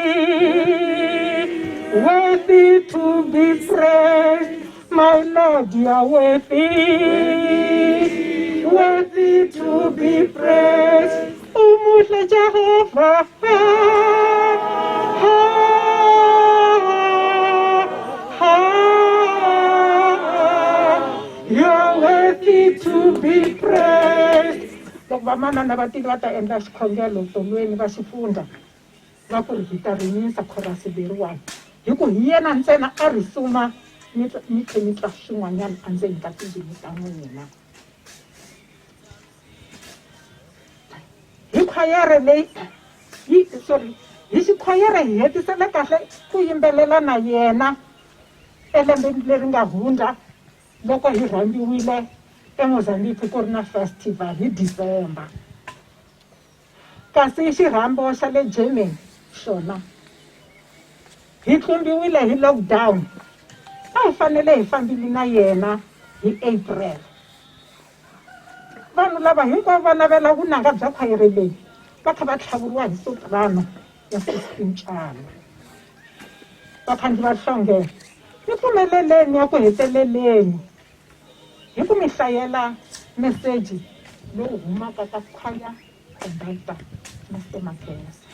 worthy to be praised. My Lord, you are worthy, worthy to be praised. Umuhle Jehovah, you are worthy to be praised. Loko vamanana va tile va ta endla xikhongelo tolweni va xifundza va ku ri hi ta rimisa khorasi leriwani hi ku hi yena ntsena a ri suma mi tlhe mi twa swin'wanyana endzeni ka timbilu ta n'wina. Hi khwayere leyi hi xikhwayere hi hetisele kahle ku yimbelela na yena elembeni leri nga hundza loko hi rhambiwile eMozambique ku ri na festival hi December. Kasi xirhambo xa le Germany xona hi tlumbiwile hi lockdown, a hi fanele hi fambile na yena hi April. Vanhu lava hinkwavo va navela vunanga bya khwayere leyi va kha va tlhavuriwa hi soprano ya Sesi Tintswalo. Vakhandziyi va nhlonge, mi pfumeleleni ya ku heteleleni hi ku mi hlayela meseji lowu humaka ka khwaya conductor Mr. Makenza.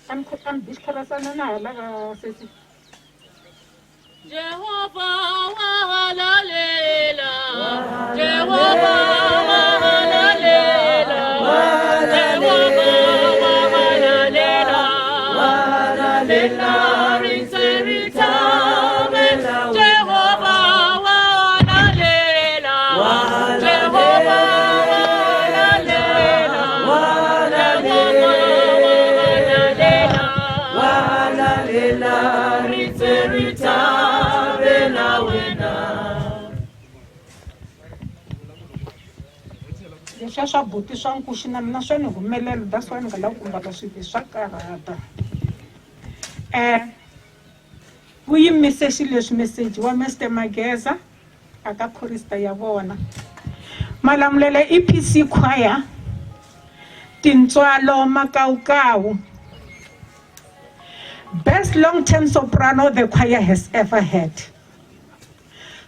I'm discussing na hala ka Sesi. Jehova wahalalela, Jehova wahalalela, Jehova wahalalela, wahalalela, rinseritame, Jehova wahalalela, Jehova wahalalela, wahalalela, rinseritame na wena. leswiya swa buti swa nkuxi na mina swa ni humelela, that's why ni nga lavi ku mbala swilo swa karhata. Wu yimise xilo leswi meseji wa Mr Mageza aka chorista ya vona. Malamulele EPC choir Tintswalo Makaukau, best long-term soprano the choir has ever had.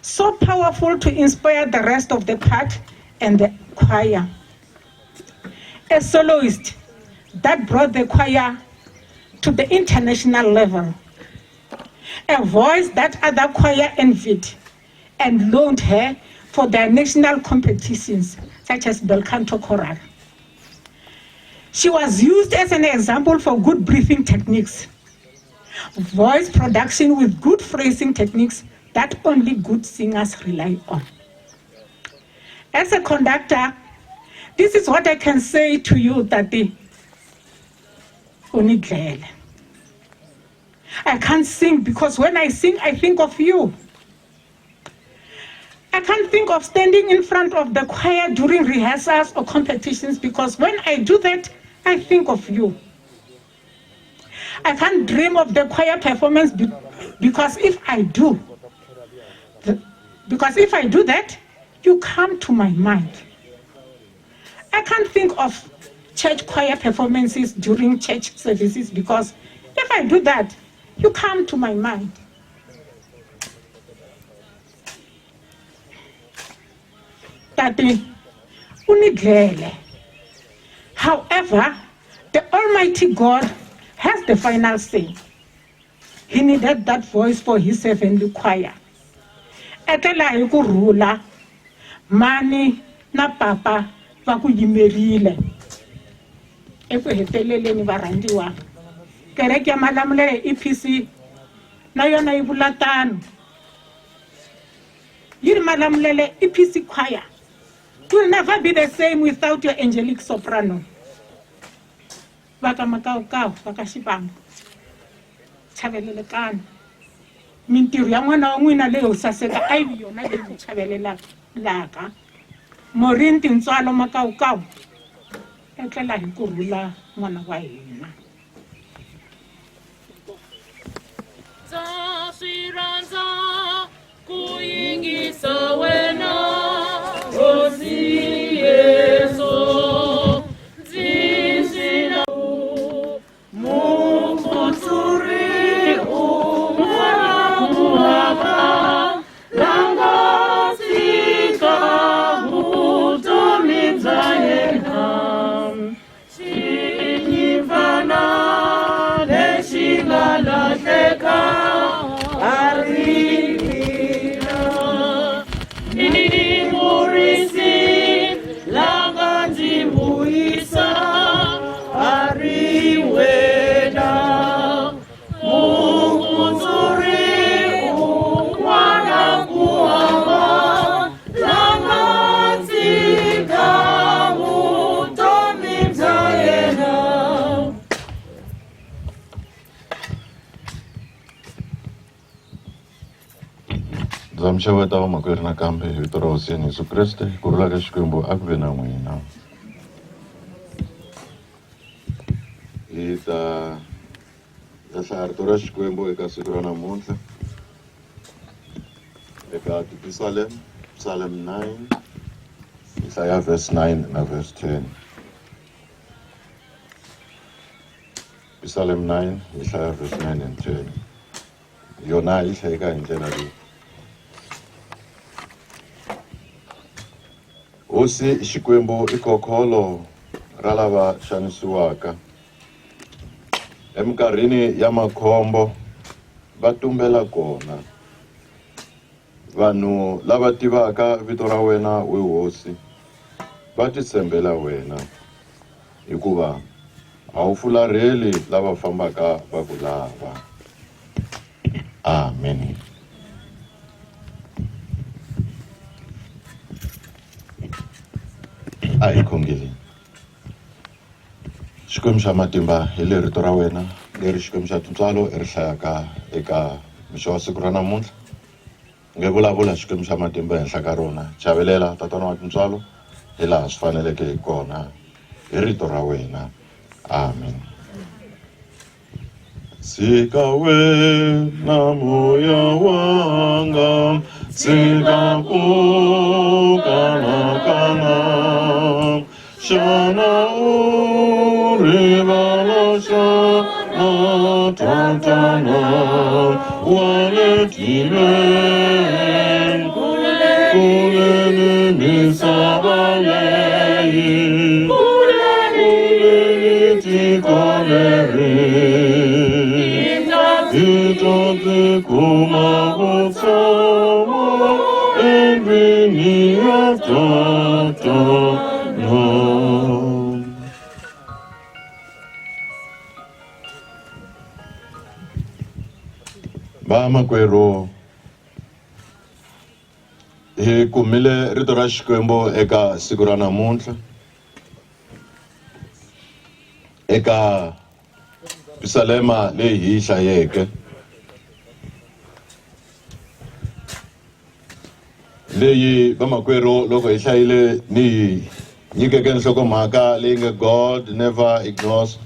So powerful to inspire the rest of the part and the choir. A soloist that brought the choir to the international level. A voice that other choir envied and loaned her for their national competitions, such as Belcanto Choral. She was used as an example for good breathing techniques, voice production with good phrasing techniques that only good singers rely on. As a conductor, this is what I can say to you, Tati Unidlele. I can't sing because when I sing, I think of you. I can't think of standing in front of the choir during rehearsals or competitions because when I do that, I think of you. I can't dream of the choir performance because if I do that, you come to my mind. I can't think of church choir performances during church services because if I do that, you come to my mind. Tati Unidlele. However, the Almighty God has the final say. He needed that voice for his heavenly choir. Etela hiku rula, mani na papa va ku yimerile. Eku heteleleni varangiwa. Kereke ya Malamulele EPC na yona yi vula tano. Yiri Malamulele EPC choir will never be the same without your angelic soprano. Vaka Makaukau, vaka Xipamba. Chavelelekana. Mintirho ya n'wana wa n'wina leyo saseka a yi yona leyi chavelelaka. Morini Tintswalo Makaukau. Etlela hi kurhula n'wana wa hina. Zashiranza kuyingisa wena Hosi Yesu zizina mukuturi umwaka langa sika hutumi mzayena shinyivana leshingala teka Zamxeweta vamakwerhu nakambe hi vito ra Hosi Yesu Kreste kurhula ka Xikwembu a ku ve na n'wina. Hi ta hlaya rito ra Xikwembu eka siku ra namuntlha eka Psalm 9 hi hlaya verse 9 na verse 10. Psalm 9 hi hlaya verse 9 and 10. Yona hi hlayeka hi ndlela leyi. Hosi Xikwembu I kokholo ra lava xanisiwaka. Eminkarhini ya makhombo va tumbela kona vanhu lava tivaka vito ra wena we hosi va titshembela wena hikuva a wu fularheli lava fambaka va ku lava. Amen. A hi khongeleni. Xikwembu xa matimba hi le rito ra wena leri xikwembu xa tintswalo ri hlayaka eka mixo wa siku ra namuntlha. Nge vulavula xikwembu xa matimba henhla ka rona, chavelela tatana wa tintswalo hi laha swi faneleke hi kona hi rito ra wena. Amen. Sika wena moya wanga, sika ku kana shana urivala shana tatana wale timen kulene misabaleyi kulene tikoleri Itote kuma utsama envini atatana. Vamakwerhu hi kumile rito ra Xikwembu eka siku ra namuntlha eka Pisalema leyi hi hlayeke leyi vamakwerhu loko hi hlayile ni nyikeke nhlokomhaka leyi nge God never ignores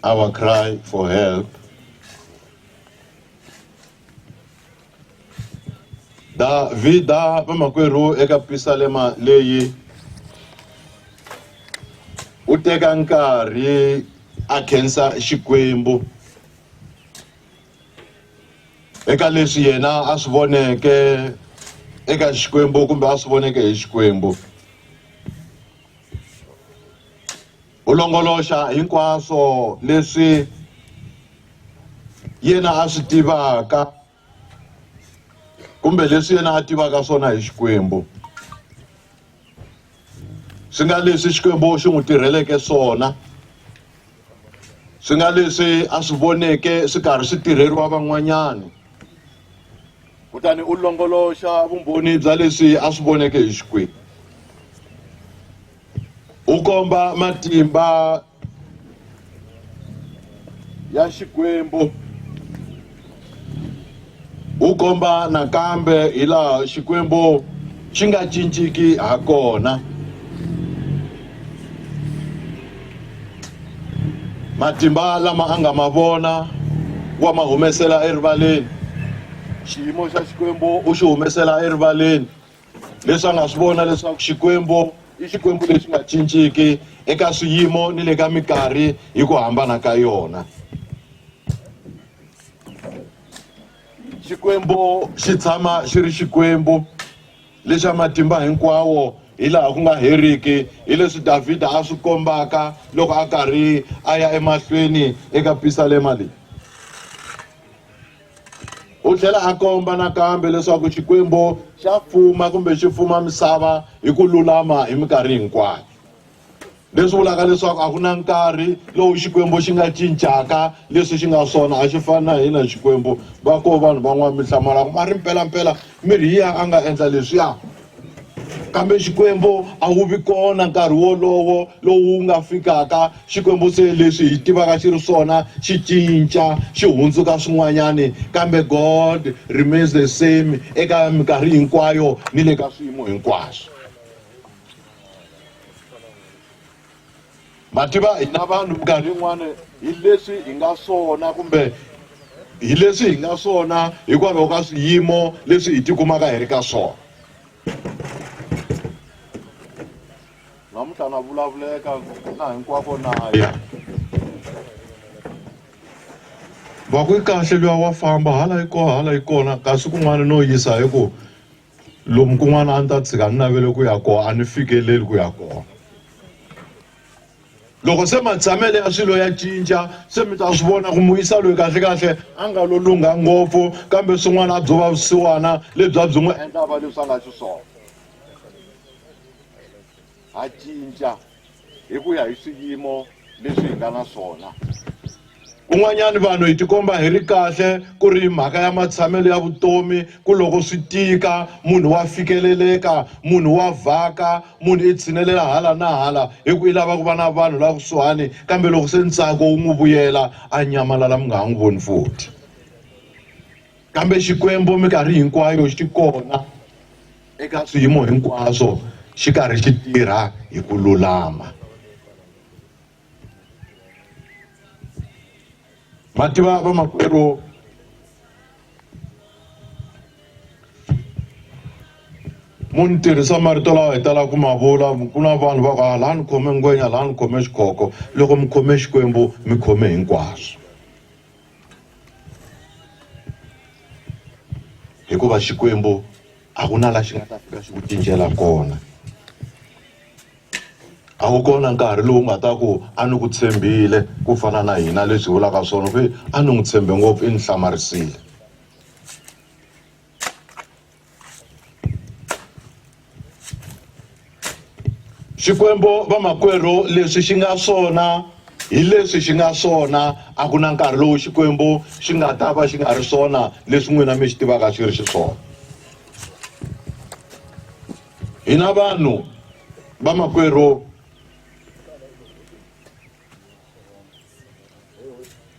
our cry for help. Davhida vamakwerhu eka Pisalema leyi u teka nkarhi a khensa Xikwembu eka leswi yena a swi voneke eka Xikwembu kumbe a swi voneke hi Xikwembu. U longoloxa hinkwaswo leswi yena a swi tivaka kumbe leswi yena a tivaka swona hi Xikwembu. Swi nga leswi Xikwembu xi n'wi tirheleke swona, swi nga leswi a swi voneke swi karhi swi tirheriwa van'wanyani, kutani u longoloxa vumbhoni bya leswi a swi voneke hi Xikwembu. U komba matimba ya Xikwembu, u komba nakambe hi laha Xikwembu xi nga cinciki ha kona. Matimba lama a nga ma vona wa ma humesela erivaleni, xiyimo xa Xikwembu u xi humesela erivaleni, leswi a nga swi vona leswaku Xikwembu i Xikwembu lexi nga cinciki eka swiyimo ni le ka minkarhi hi ku hambana ka yona. Xikwembu xi tshama xi ri Xikwembu lexi matimba hinkwawo hi laha ku nga heriki, hi leswi Davhida a swi kombaka loko a karhi a ya emahlweni eka Pisalema leyi. U tlhela a komba nakambe leswaku Xikwembu xa fuma kumbe xi fuma misava hi ku lulama hi minkarhi hinkwayo. Leswi vulaka leswaku a ku na nkarhi lowu Xikwembu xi nga cincaka leswi xi nga swona, a xi fani na hina Xikwembu. Va ko vanhu van'wana mi hlamalaka ma ri mpelampela miri hi ya a nga endla leswiya, kambe Xikwembu a wu vi kona nkarhi wolowo lowu nga fikaka Xikwembu se leswi hi tivaka xi ri swona xi cinca xi hundzuka swin'wanyani, kambe God remains the same eka minkarhi hinkwayo ni le ka swiyimo hinkwaswo. Mativa hina vanhu minkarhi yin'wana hi leswi hi nga swona kumbe hi leswi hi nga swona hikwalaho ka swiyimo leswi hi tikumaka hi ri ka swona. Namuntlha na vulavuleka na hinkwako naya va ku kahle luya wa famba hala yi kona kasi kun'wana no yisa hi ku lomu kun'wana a ni ta tshika ni navele ku ya kona a ni fikeleli ku ya kona. loko se matsamele ya swilo ya cinca se mi ta swi vona ku muyisa loyi kahle kahle a nga lo lungha ngopfu kambe swin'wana a byo va vusiwana lebyi a byi n'wi endla va leswi a nga xiswona a cinca hi ku ya hi swiyimo leswi hi nga na swona. Kun'wanyani vanhu hi tikomba hi ri kahle ku ri mhaka ya matshamelo ya vutomi ku loko swi tika munhu wa fikeleleka munhu wa vhaka munhu i tshinelela hala na hala hi ku i lava ku va na vanhu la kusuhani kambe loko se ntsako wu n'wi vuyela a nyamalala mi nga ha n'wi voni futhi. Kambe Xikwembu minkarhi hinkwayo xi kona eka swiyimo hinkwaswo xi karhi xi tirha hi ku lulama. Mativa vamakwerhu munhu tirhisa marito lawa hi talaka ku ma vula ku na vanhu va ku laha ni khome ngwenya laha ni khome xikhoko loko mi khome Xikwembu mi khome hinkwaswo hikuva Xikwembu a ku na la xi nga ta fika xi ku cincela kona. A wu kona nkarhi lowu nga ta ku a ni ku tshembile ku fana na hina leswi vulaka swona ku a ni n'wi tshembe ngopfu i ni hlamarisile. Xikwembu vamakwerhu leswi xi nga swona hi leswi xi nga swona a ku na nkarhi lowu Xikwembu xi nga ta va xi nga ri swona leswi n'wina mi xi tivaka xi ri xiswona. Hina vanhu vamakwerhu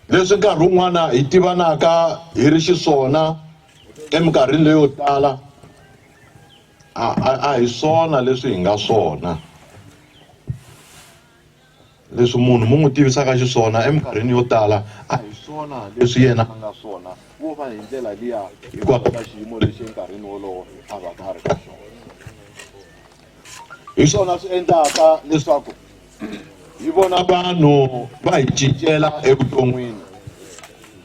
leswi nkarhi wun'wana hi tivanaka hi ri xiswona eminkarhini leyo tala a hi swona leswi hi nga swona leswi munhu mu n'wi tivisaka xiswona eminkarhini yo tala a hi swona leswi yena a nga swona wo va hi ndlela liya hikwalaho ka xiyimo lexi enkarhini wolowo a va ka ri ka xona. Hi swona swi endlaka leswaku hi vona vanhu va hi cincela evuton'wini.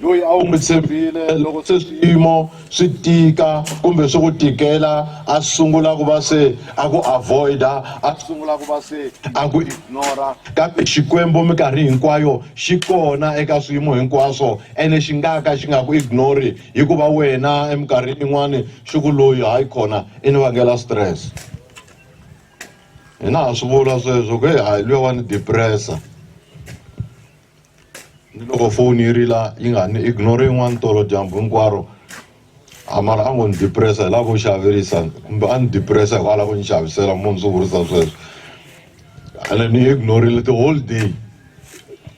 Loyi a wu n'wi tshembile loko se swiyimo swi tika kumbe swi ku tikela a sungula ku va se a ku avoida a sungula ku va se a ku ignora kambe Xikwembu minkarhi hinkwayo xi kona eka swiyimo hinkwaswo ene xi nga ka xi nga ku ignori hikuva wena eminkarhini yin'wani xi ku loyi hayi khona i ni vangela stress. Hina ha swi vula sweswo ku hayi luya wa ni depressa ni loko foni yi rila yi nga ni ignore yin'wana tolo dyambu hinkwaro mara a ngo ni depressa hi lava ku xaverisa kumbe a ni depressa hi ku a lava ku ni xavisela munhu swi vurisa sweswo ene ni ignorile the whole day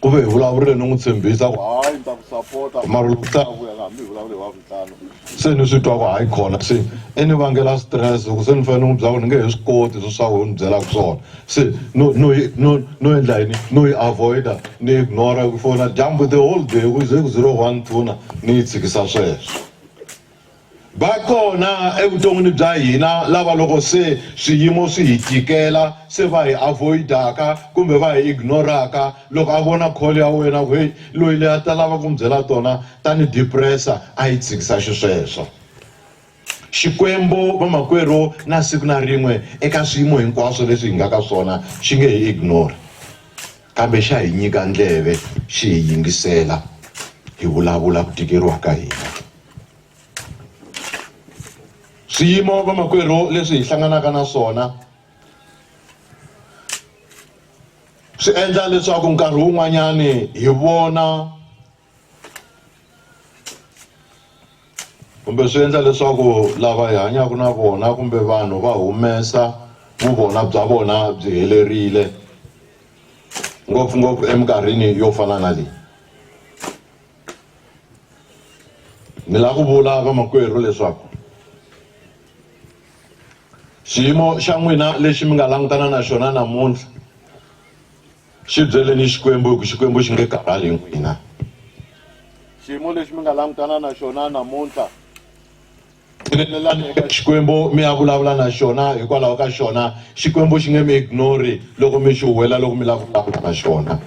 ku ve hi vulavurile ni n'wi tshembisa ku hayi ni ta ku sapota mara loko ta vuya nga mi hi vulavule wa vutlhanu se ni swi twa ku hayi khona se i ni vangela stress ku se ni fanele ni n'wi byela ku ni nge he swi koti swi swa ku ni byelaka swona se no endla yini no yi avoida ni ignora ku fona dyambu the whole day ku ze ku 012 na ni yi tshikisa sweswo. Va kona evuton'wini bya hina lava loko se swiyimo swi hi tikela se va hi avoidaka kumbe va hi ignoraka loko a vona call ya wena ku hey loyi leyi a ta lava ku mi byela tona ta ni depressa a yi tshikisa xisweswo. Xikwembu vamakwerhu na siku na rin'we eka swiyimo hinkwaswo leswi hi nga ka swona xi nge hi ignore kambe xa hi nyika ndleve xi hi yingisela hi vulavula ku tikeriwa ka hina. Swiyimo vamakwerhu leswi hi hlanganaka na swona swi endla leswaku nkarhi wun'wanyani hi vona kumbe swi endla leswaku lava hi hanyaka na vona kumbe vanhu va humesa vuvona bya vona byi helerile ngopfungopfu eminkarhini yo fana na leyi. Ni lava ku vula vamakwerhu leswaku xiyimo xa n'wina lexi mi nga langutana na xona namuntlha xi byeleni Xikwembu hi ku Xikwembu xi nge karhali hi n'wina. Xiyimo lexi mi nga langutana na xona namuntlha pfilelelani eka Xikwembu mi ya vulavula na xona hikwalaho ka xona Xikwembu xi nge mi ignori loko mi xi huwela loko mi lava ku vulavula na xona.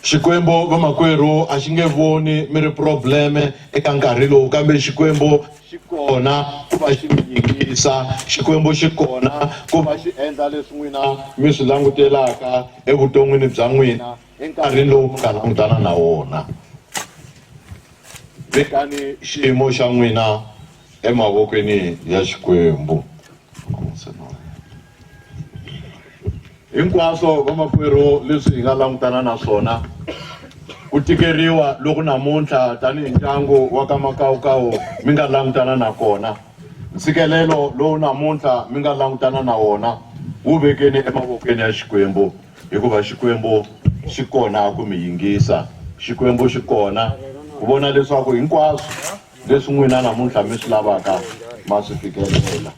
Xikwembu vamakwerhu a xi nge voni mi ri probleme eka nkarhi lowu, kambe Xikwembu xi kona ku va xi mi yingisa, Xikwembu xi kona ku va xi endla leswi n'wina mi swi langutelaka evuton'wini bya n'wina enkarhini lowu mi nga langutana na wona. Vekani xiyimo xa n'wina emavokweni ya Xikwembu. Hinkwaswo vamakwerhu leswi hi nga langutana na swona, ku tikeriwa loko namuntlha tanihi ndyangu wa ka Makawukawu mi nga langutana na kona, ntshikelelo lowu namuntlha mi nga langutana na wona wu vekeni emavokweni ya Xikwembu, hikuva Xikwembu xi kona ku mi yingisa, Xikwembu xi kona ku vona leswaku hinkwaswo leswi n'wina namuntlha mi swi lavaka ma swi fikelela.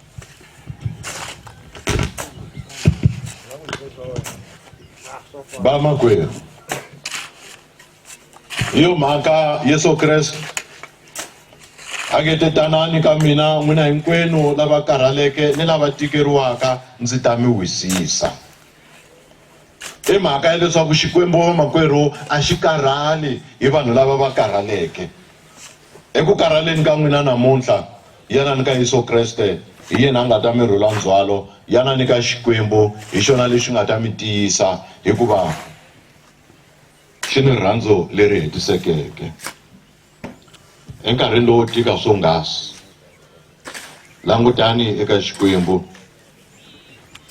Vamakwerhu, hi yo mhaka Yesu Kreste a nge te tanani ka mina n'wina hinkwenu lava karhaleke ni lava tikeriwaka ndzi ta mi wisisa. I mhaka ya leswaku Xikwembu vamakwerhu a xi karhali hi vanhu lava va karhaleke. Eku karhaleni ka n'wina namuntlha yana ni ka Yesu Kreste, hi yena a nga ta mi rhula ndzhwalo, yana ni ka Xikwembu hi xona lexi nga ta mi tiyisa, hikuva xi ni rirhandzu leri hetisekeke. Enkarhini lowo tika swonghasi, langutani eka Xikwembu.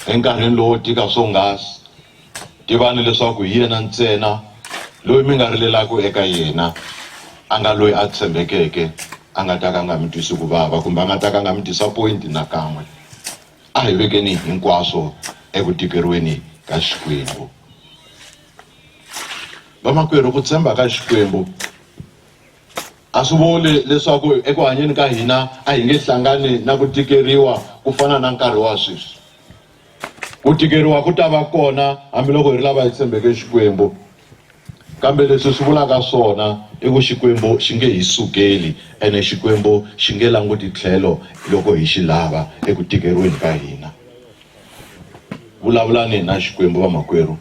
Enkarhini lowo tika swonghasi, tivani leswaku hi yena ntsena loyi mi nga rilelaku eka yena, a nga loyi a tshembekeke, a nga ta ka nga mi twisi ku vava kumbe a nga ta ka nga mi disappoint nakan'we. A hi vekeni hinkwaswo eku tikeriweni ka Xikwembu. Vamakwerhu, ku tshemba ka Xikwembu a swi vuli leswaku eku hanyeni ka hina a hi nge hlangani na ku tikeriwa ku fana na nkarhi wa sweswi. Ku tikeriwa ku ta va kona hambiloko hi ri lava hi tshembeke Xikwembu, kambe leswi swi vulaka swona i ku Xikwembu xi nge hi sukeli, ene Xikwembu xi nge languti tlhelo loko hi xi lava eku tikeriweni ka hina. Vulavulani na Xikwembu vamakwerhu,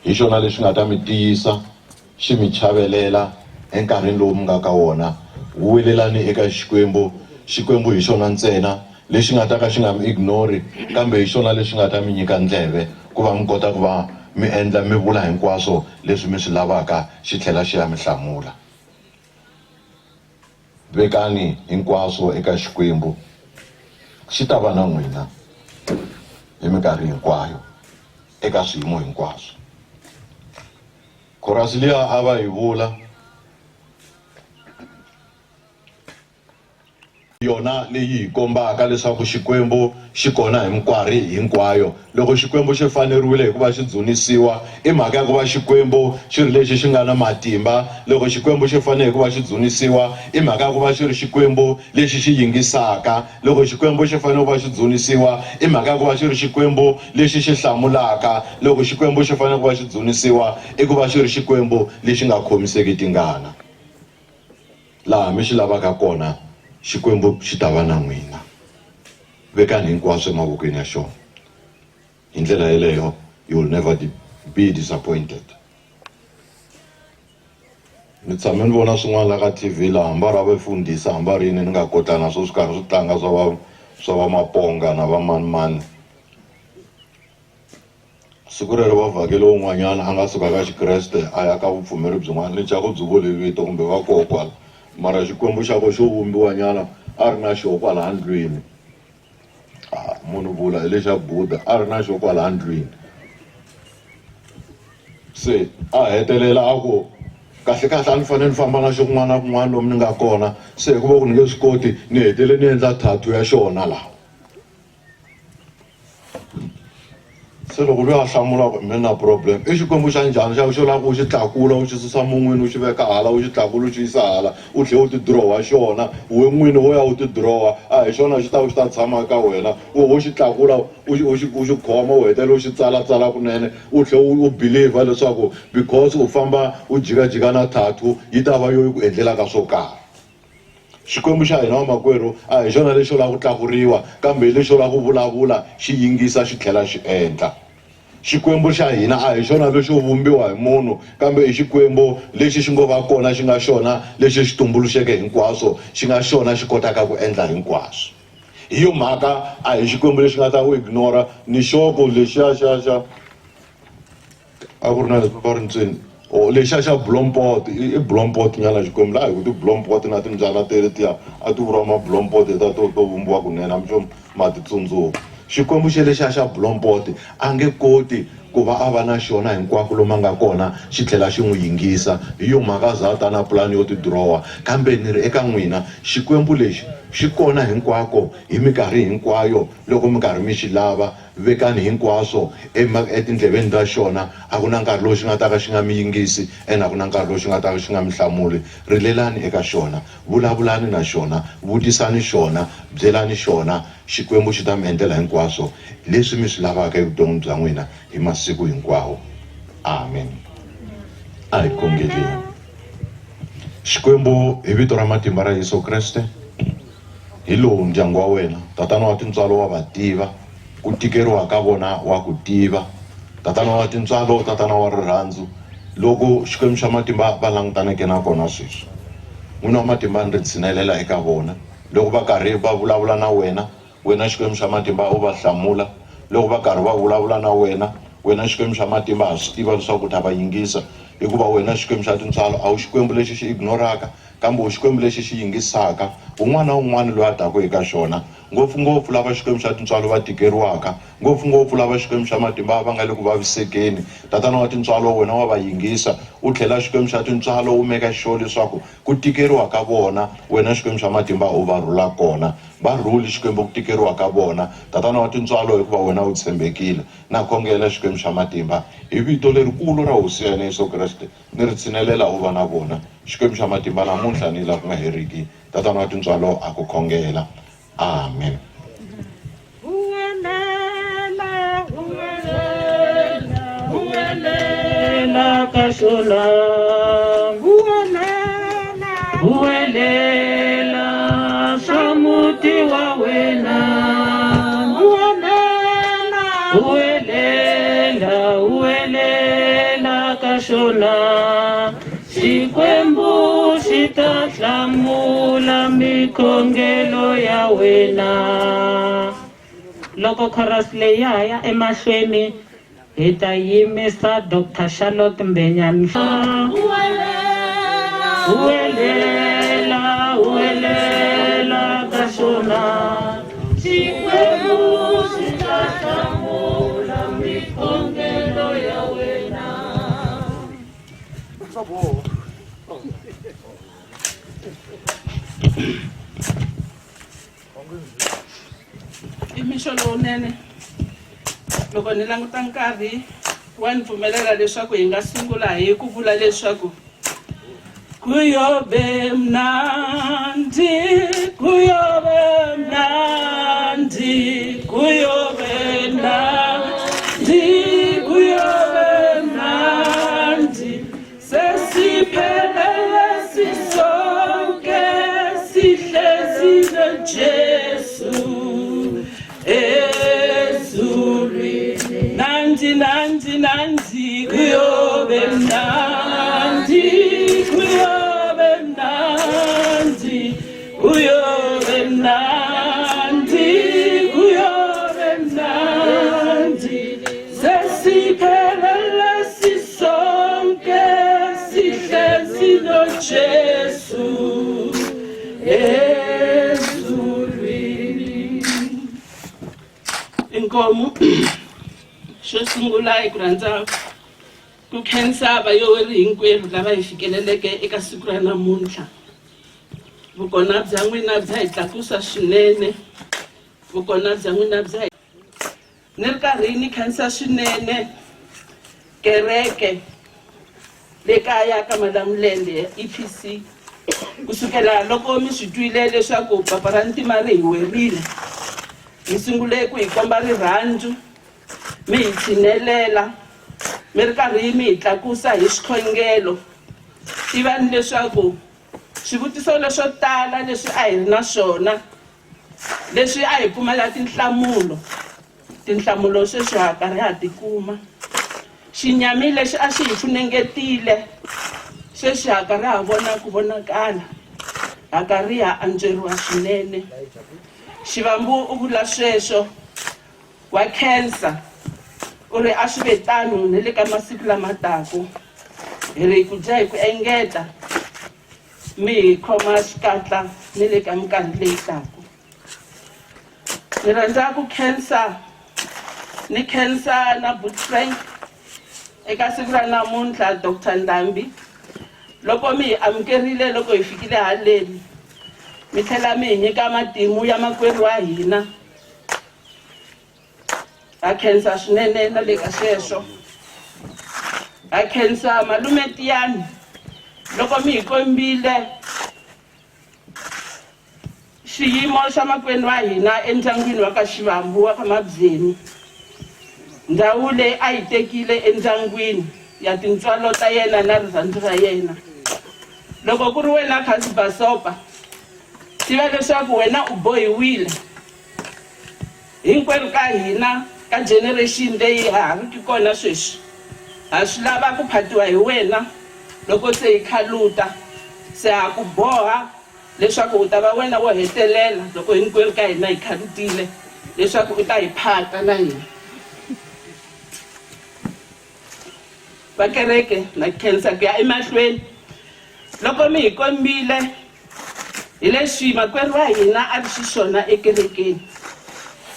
hi xona lexi nga ta mi tiyisa, xi mi chavelela enkarhini lowu mi nga ka wona. Welelani eka Xikwembu, Xikwembu hi xona ntsena lexi nga ta ka xi nga mi ignore, kambe hi xona lexi nga ta mi nyika ndleve ku va mi kota ku va mi endla mi vula hinkwaswo leswi mi swi lavaka, xi tlhela xi ya mi hlamula. Vekani hinkwaswo eka Xikwembu, xi ta va na n'wina hi minkarhi hinkwayo eka swiyimo hinkwaswo. Khorasi liya a va hi vula yona leyi hi kombaka leswaku Xikwembu xi kona hi minkarhi hinkwayo. Loko Xikwembu xi faneriwile hi ku va xi dzunisiwa, i mhaka ya ku va Xikwembu xi ri lexi xi nga na matimba. Loko Xikwembu xi fanele hi ku va xi dzunisiwa, i mhaka ya ku va xi ri Xikwembu lexi xi yingisaka. Loko Xikwembu xi fanele ku va xi dzunisiwa, i mhaka ya ku va xi ri Xikwembu lexi xi hlamulaka. Loko Xikwembu xi fanele ku va xi dzunisiwa, i ku va xi ri Xikwembu lexi nga khomiseki tingana. Laha mi xi lavaka kona, Xikwembu xi ta va na n'wina. Vekani hinkwaswo emavokweni ya xona. Hi ndlela yeleyo you will never be disappointed. Ni tshame ni vona swin'wana la ka TV laha hambara va fundisa hambara yini ni nga kotana swo swi karhi swi tlanga swa va maponga na va mani. Siku rero va vhakele wun'wanyana a nga suka ka Xikreste a ya ka vupfumeri byin'wana ni chaka byi vuli vito kumbe va koho kwala, mara Xikwembu xa ko xo vumbiwa nyana a ri na xo kwala ndlwini. Munhu vula hi lexa Buddha a ri na xo kwala ndlwini. Se a hetelela a ku kahle kahle a ni fanele ni famba na xo kun'wana na kun'wana lomu ni nga kona, se hikuva ku ni nge swi koti ni hetele ni endla tattoo ya xona laha. Se loko loyi a hlamulaka mi na problem, i Xikwembu xa njhani xa ku xo lava ku u xi tlakula u xi susa mun'wini u xi veka hala, u xi tlakula u xi yisa hala, u tlhela u ti dirowa xona we n'wini wo ya u ti dirowa, a hi xona xi ta tshama ka wena. U xi tlakula u xi khoma u hetelela u xi tsalatsala kunene, u tlhela u believe leswaku because u famba u jikajika na tattoo yi ta va yo ku endlelaka swo karhi. Xikwembu xa hina vamakwerhu a hi xona lexo lava ku tlakuriwa, kambe hi lexo lava ku vulavula xi yingisa xi tlhela xi endla. xikwembu xa hina a hi xona lexo vumbiwa hi munhu kambe i xikwembu lexi xi ngo va kona xi nga xona lexi xi tumbuluxeke hinkwaswo xi nga xona xi kotaka ku endla hinkwaswo. Hi yo mhaka a hi xikwembu lexi nga ta ku ignora ni xoko lexiya xa a ku ri na leswi va ri ntseni lexiya xa blompot i blompot nyana xikwembu laha hi ku ti blompot na timbyana letiya a ti vuriwa mablompot ta to vumbiwa kunene hambi ma ti tsundzuka. Xikwembu xe lexiya xa blompot a nge koti ku va a va na xona hinkwako lomu a nga kona xi tlhela xi n'wi yingisa. Hi yo mhaka za ta na pulani yo ti dirowa kambe ni ri eka n'wina xikwembu lexi xi kona hinkwako hi minkarhi hinkwayo loko mi karhi mi xi lava. Vekani hinkwaswo etindleveni ta xona a ku na nkarhi lowu xi nga ta ka xi nga mi yingisi ene a ku na nkarhi lowu xi nga ta ka xi nga mi hlamuli. Rilelani eka xona, vulavulani na xona, vutisani xona, byelani xona. Xikwembu xi ta mi endlela hinkwaswo leswi mi swi lavaka evuton'wini bya n'wina hi masiku hinkwawo. Amen. A hi khongeleni. Xikwembu hi vito ra matimba ra Yesu Kreste hi lowu ndyangu wa wena tatana wa tintswalo wa va tiva ku tikeriwa ka vona wa ku tiva tatana wa tintswalo tatana wa rirhandzu loko xikwembu xa matimba va langutaneke na kona sweswi n'wina wa matimba ni ri tshinelela eka vona loko va karhi va vulavula na wena xikwembu xa matimba u va hlamula loko va karhi va vulavula na wena xikwembu xa matimba ha swi tiva leswaku u ta va yingisa hikuva wena xikwembu xa tintswalo a wu xikwembu lexi xi ignoraka kambe u xikwembu lexi xi yingisaka un'wana na un'wana loyi a taka eka xona ngopfungopfu lava xikwembu xa tintswalo va tikeriwaka ngopfungopfu lava xikwembu xa matimba va nga le ku vavisekeni tatana wa tintswalo wena wa va yingisa u tlhela xikwembu xa tintswalo u meka sure leswaku ku tikeriwa ka vona wena xikwembu xa matimba u va rhula kona va rhuli xikwembu ku tikeriwa ka vona tatana wa tintswalo hikuva wena u tshembekile na khongela xikwembu xa matimba hi vito lerikulu ra hosi ya yena Yesu Kreste ni ri tshinelela u va na vona xikwembu xa matimba namuntlha ni la ku nga heriki tatana wa tintswalo a ku khongela. Amen. Huwelela ka xona, huwelela swa muti wa wena, huwelela ka xona, xikwembu xi ta hlamula mikhongelo ya wena. Loko chorus leyi ya ha ya emahlweni hi ta yimisa Dr. Charlotte Mbenyani. Huwelela ka xona, xikwembu xi ta hlamula mikhongelo ya wena. I mixo lowunene loko ni languta nkarhi wa ni pfumelela leswaku hi nga sungula hi ku vula leswaku kuyobe mnandi kuyobe mnandi kuyobe mnandi kuyobe mnandi sesiphelele sisonke sihlezi noJesu ezulwini nandi nandi nandi kuyobe mnandi kuyobe mnandi kuyobe mnandi kuyobe mnandi sesiphelele sisonke sihlezi noJesu ezulwini. Inkomo xo sungula hi ku rhandza ku khensa vayori hinkwerhu lava hi fikeleleke eka siku ra namuntlha. Vukona bya n'wina bya hi tlakusa swinene, vukona bya n'wina bya hi ni ri karhi ni khensa swinene kereke le kaya ka Malamulele EPC kusukela loko mi swi twile leswaku papa ra ntima ri hi werile mi sungule ku hi komba rirhandzu mi hi tshinelela mi ri karhi mi hi tlakusa hi xikhongelo tivani leswaku swivutiso leswo tala leswi a hi ri na swona leswi a hi pfumala tinhlamulo sweswi ha karhi ha tikuma xinyami lexi a xi hi funengetile sweswi haka ra ha vona ku vonakala haka ri ha antsweriwa swinene. Xivambu u vula sweswo wa cancer u ri a swi ve tano na le ka masiku lama taku hi ri ku dya hi ku engeta mi hi khoma xikatla ni le ka minkarhi leyi taku. Ni rhandza ku khensa na Boot Frank eka siku ra namuntlha Dr. Ndhambi loko mi hi amukerile loko hi fikile haleni mi tlhela mi hi nyika matimu ya makwerhu wa hina. Ha khensa swinene na le ka sweswo. Ha khensa malume Tiyani loko mi hi kombile xiyimo xa makwenu wa hina endyangwini wa ka Xivambu wa ka Mabyeni. Ndhawu leyi a yi tekile endyangwini ya tintswalo ta yena na rirhandzu ra yena. Loko ku ri wena Kasi Basopa tiva leswaku wena u bohiwile hinkwerhu ka hina ka generation leyi ha riki kona sweswi ha swi lava ku phatiwa hi wena loko se hi khaluta se ha ku boha leswaku u ta va wena wo hetelela loko hinkwerhu ka hina hi khalutile leswaku u ta hi phata na hina. Vakereke na khensa ku ya emahlweni loko mi hi kombile hi leswi makwerhu wa hina a ri xiswona ekerekeni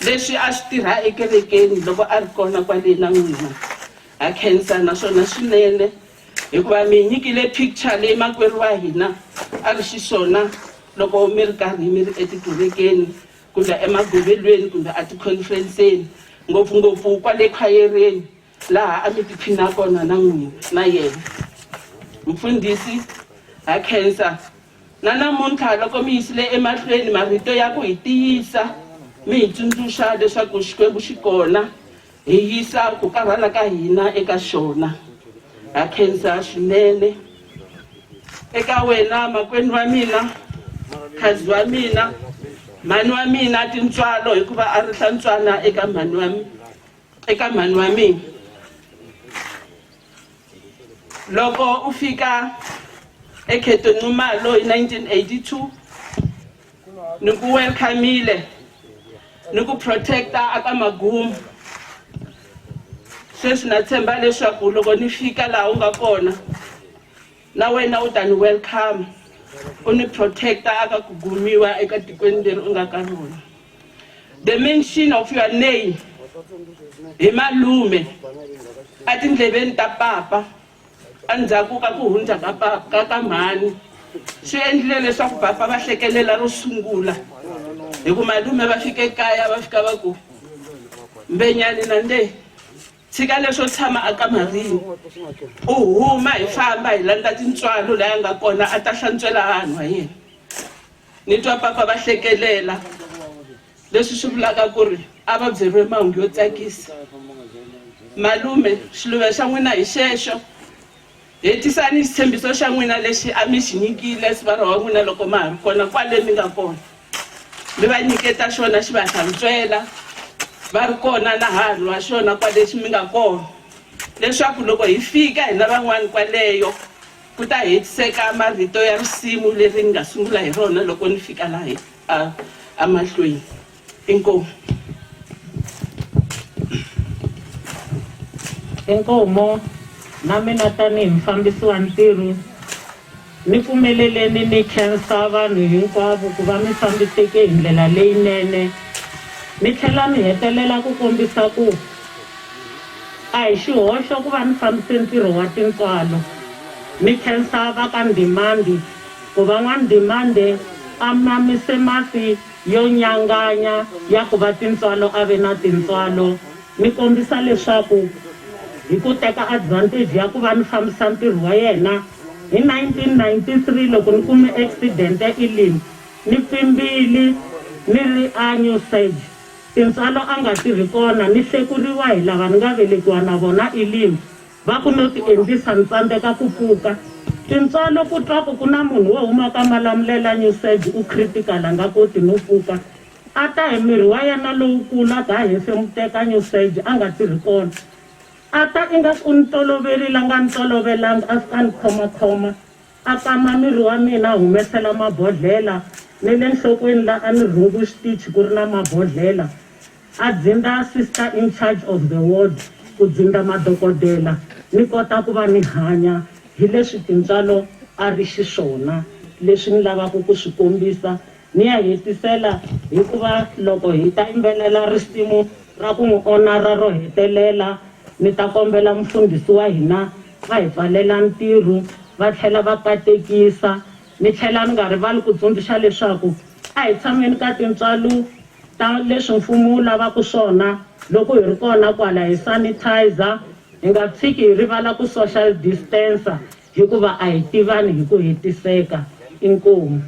leswi a swi tirha ekerekeni loko a ri kona kwale na n'wina. Ha khensa naswona swinene hikuva mi nyikile picture leyi makwerhu wa hina a ri xiswona loko mi ri karhi mi ri etikerekeni kumbe emagovelweni kumbe a ticonferenceni ngopfungopfu kwale khwayereni laha a mi tiphina kona na n'wina na yena. Mfundhisi ha khensa na namuntlha loko mi yisile emahlweni marito ya ku hi tiyisa mi hi tsundzuxa leswaku Xikwembu xi kona hi yisa ku karhala ka hina eka xona. Ha khensa swinene eka wena makwenu wa mina khazi wa mina mhani wa mina tintswalo hikuva a ri hlantswana eka mhani wa mina. Loko u fika eKheto Nxumalo hi 1982 ni ku welcome-ile ni ku protecta aka Magumu. Sweswi na tshemba leswaku loko ni fika laha u nga kona na wena u ta ni welcome u ni protecta aka ku gumiwa eka tikweni leri u nga ka rona. The mention of your name hi malume a tindleveni ta papa andzhaku ka ku hundza ka mhani swi endlile leswaku papa va hlekelela ro sungula hi ku malume va fike kaya va fika va ku Mbenyani na nde tshika leswo tshama akamarini u huma hi famba hi landza tintswalo laha nga kona a ta hlantswela vanhu wa yena. Ni twa papa va hlekelela leswi swi vulaka ku ri a va byeriwe mahungu yo tsakisa. Malume xiluve xa n'wina hi xexo hetisani xitshembiso xa n'wina lexi a mi xi nyikile sivara wa n'wina loko ma ha ri kona kwale mi nga kona. Mi va nyiketa xona xi va hlantswela va ri kona na hanhu wa xona kwalexi mi nga kona leswaku loko hi fika hina van'wani kwaleyo ku ta hetiseka marito ya risimu leri ni nga sungula hi rona loko ni fika laha amahlweni. Inkomu. Inkomo na mina tanihi mufambisi wa ntirho ni pfumeleleni ni khensa vanhu hinkwavo ku va mi fambiseke hi ndlela leyinene. Ni tlhela ni hetelela ku kombisa ku a hi xihoxo ku va ni fambise ntirho wa tintswalo. Ni khensa va ka Ndimandi ku va n'waNdimande a mamise masi yo nyanganya ya ku va tintswalo a ve na tintswalo. Ni kombisa leswaku hi ku teka advantage ya ku va ni fambisa ntirho wa yena hi 1993 loko ni kume accident eLimpi ni pfimbile ni ri a New Sage tintswalo a nga tirhi kona ni hlekuriwa hi lava ni nga velekiwa na vona eLimpi va ku no ti endlisa ni tsandzeka ku pfuka tintswalo ku twa ku na munhu wo huma ka Malamulela New Sage u critical a nga koti no pfuka a ta hi miri wa yena lowukulu a ta hefemuteka New Sage a nga tirhi kona ata i nga ku ni toloverile nga ni tolovelanga a fika ni khomakhoma a kama miri wa mina a humesela mabodhlela ni le nhlokweni la a ni rhungu xitichi ku ri na mabodhlela a dzinda sister in charge of the ward ku dzinda madokodela ni kota ku va ni hanya hi leswi tintswalo a ri xiswona leswi ni lavaka ku swi kombisa ni ya hetisela hikuva loko hi ta yimbelela risimu ra ku n'wi onara ro hetelela ni ta kombela mufundhisi wa hina va hi pfalela ntirho va tlhela va katekisa ni tlhela ni nga rivali ku tsundzuxa leswaku a hi tshameni ka tintswalo ta leswi mfumo wu lavaka swona loko hi ri kona kwala hi sanitizer hi nga tshiki hi rivala ku social distance hikuva a hi tivani hi ku hetiseka. Inkomu.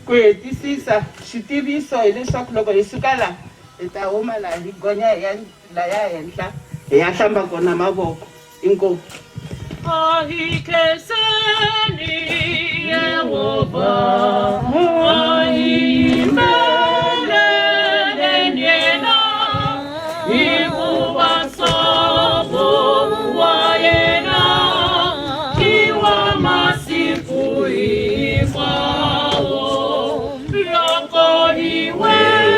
Ku hetisisa xitiviso hileswaku loko hi suka la hi ta huma la hi gonya hi ya laya henhla hi ya hlamba kona mavoko. Inkomu. Ahikeseni Yehova, ahimbeleni yena, hikuva sobo wa yena, kiwa masiku hinkwawo, loko hi wela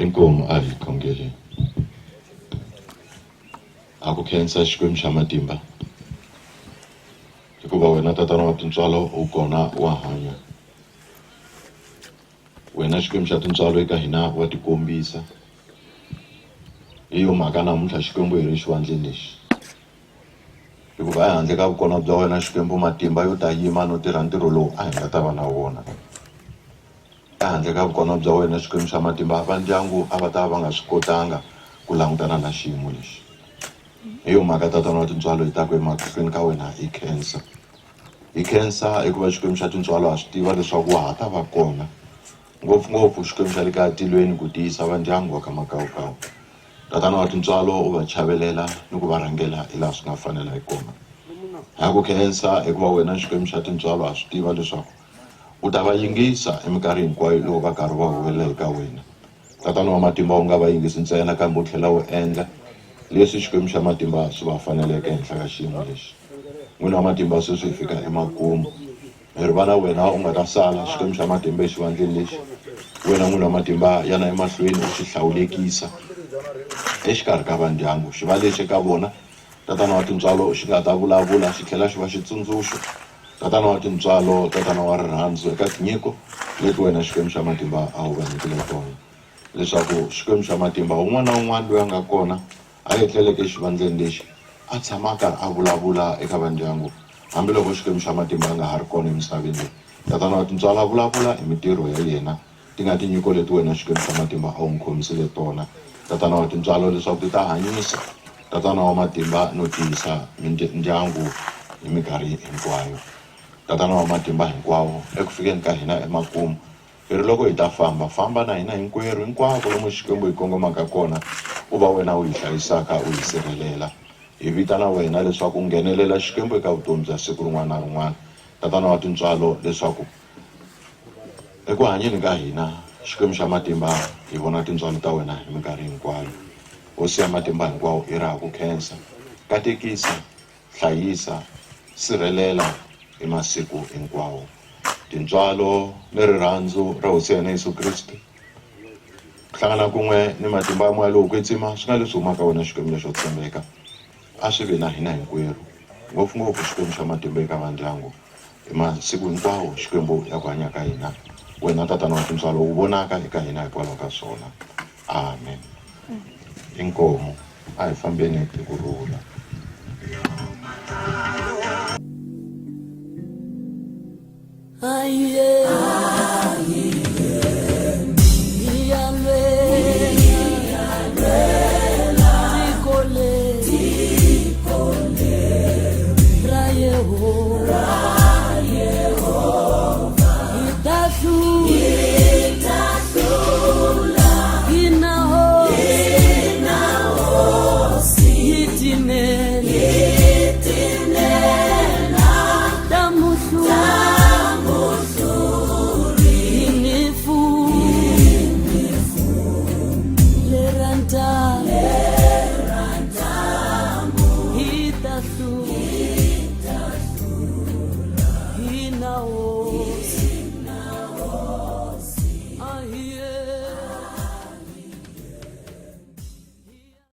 Inkomu a hi khongeli a ku khensa Xikwembu xa matimba hikuva wena tatana wa tintswalo u kona wa hanya wena Xikwembu xa tintswalo eka hina wa tikombisa hi yo mhaka namuntlha Xikwembu hi ri xivandleni lexi hikuva ehandle ka vukona bya wena Xikwembu matimba yo ta yima no tirha ntirho lowu a hi nga ta va na wona ehandle ka vukona bya wena Xikwembu xa matimba va ndyangu a va ta va nga swi kotanga ku langutana na xiyimo lexi hi yo mhaka tatana wa tintswalo hi ta ku emahlweni ka wena hi khensa hikuva Xikwembu xa tintswalo ha swi tiva leswaku wa ha ta va kona ngopfungopfu Xikwembu xa le ka tilweni ku tiyisa va ndyangu wa ka Makawukawu tatana wa tintswalo u va chavelela ni ku va rhangela hi laha swi nga fanela hi kona ha ku khensa hikuva wena Xikwembu xa tintswalo ha swi tiva leswaku u ta va yingisa emikarhi hinkwayo loko va karhi va huwelela eka wena tatana wa matimba u nga va yingisi ntsena kambe u tlhela u endla leswi Xikwembu xa matimba swi va faneleke henhla ka xiyimo lexi n'wini wa matimba sweswi hi fika emakumu hi ri vana wena u nga ta sala Xikwembu xa matimba exivandleni lexi wena n'wini wa matimba yana emahlweni u xi hlawulekisa exikarhi ka va ndyangu xi va lexi eka vona tatana wa tintswalo xi nga ta vulavula xi tlhela xi va xitsundzuxo tatana wa tintswalo tatana wa rirhandzu eka tinyiko leti wena Xikwembu xa matimba a wu va nyikile tona leswaku Xikwembu xa matimba un'wana na un'wana loyi a nga kona a etleleke exivandleni lexi a tshamaka a vulavula eka va ndyangu hambiloko Xikwembu xa matimba a nga ha ri kona emisaveni leyi tatana wa tintswalo a vulavula hi mintirho ya yena ti nga tinyiko leti wena Xikwembu xa matimba a wu n'wi khomisile tona tatana wa tintswalo leswaku ti ta hanyisa tatana wa matimba no tiyisa ndyangu hi minkarhi hinkwayo tatana wa matimba hinkwawo eku fikeni ka hina emakumu hi ri loko hi ta famba na hina hinkwerhu hinkwako lomu Xikwembu hi kongomaka kona u va wena u hi hlayisaka u hi sirhelela hi vitana wena leswaku u nghenelela Xikwembu eka vutomi bya siku rin'wana na rin'wana tatana wa tintswalo leswaku eku hanyeni ka hina Xikwembu xa matimba hi vona tintswalo ta wena hi minkarhi hinkwayo hosi ya matimba hinkwawo i raha ku khensa katekisa hlayisa sirhelela hi masiku hinkwawo tintswalo ni rirhandzu ra hosi ya yena Yesu Kriste ku hlangana kun'we ni matimba ya moya lowu kwetsima swi nga leswi humaka wena Xikwembu lexo tshembeka a swi vi na hina hinkwerhu ngopfungopfu Xikwembu xa matimba eka va ndyangu hi masiku hinkwawo Xikwembu ya ku hanya ka hina wena tatana wa tintswalo wu vonaka eka hina hikwalaho ka swona amen inkomu a hi fambeni hi kurhula Aye.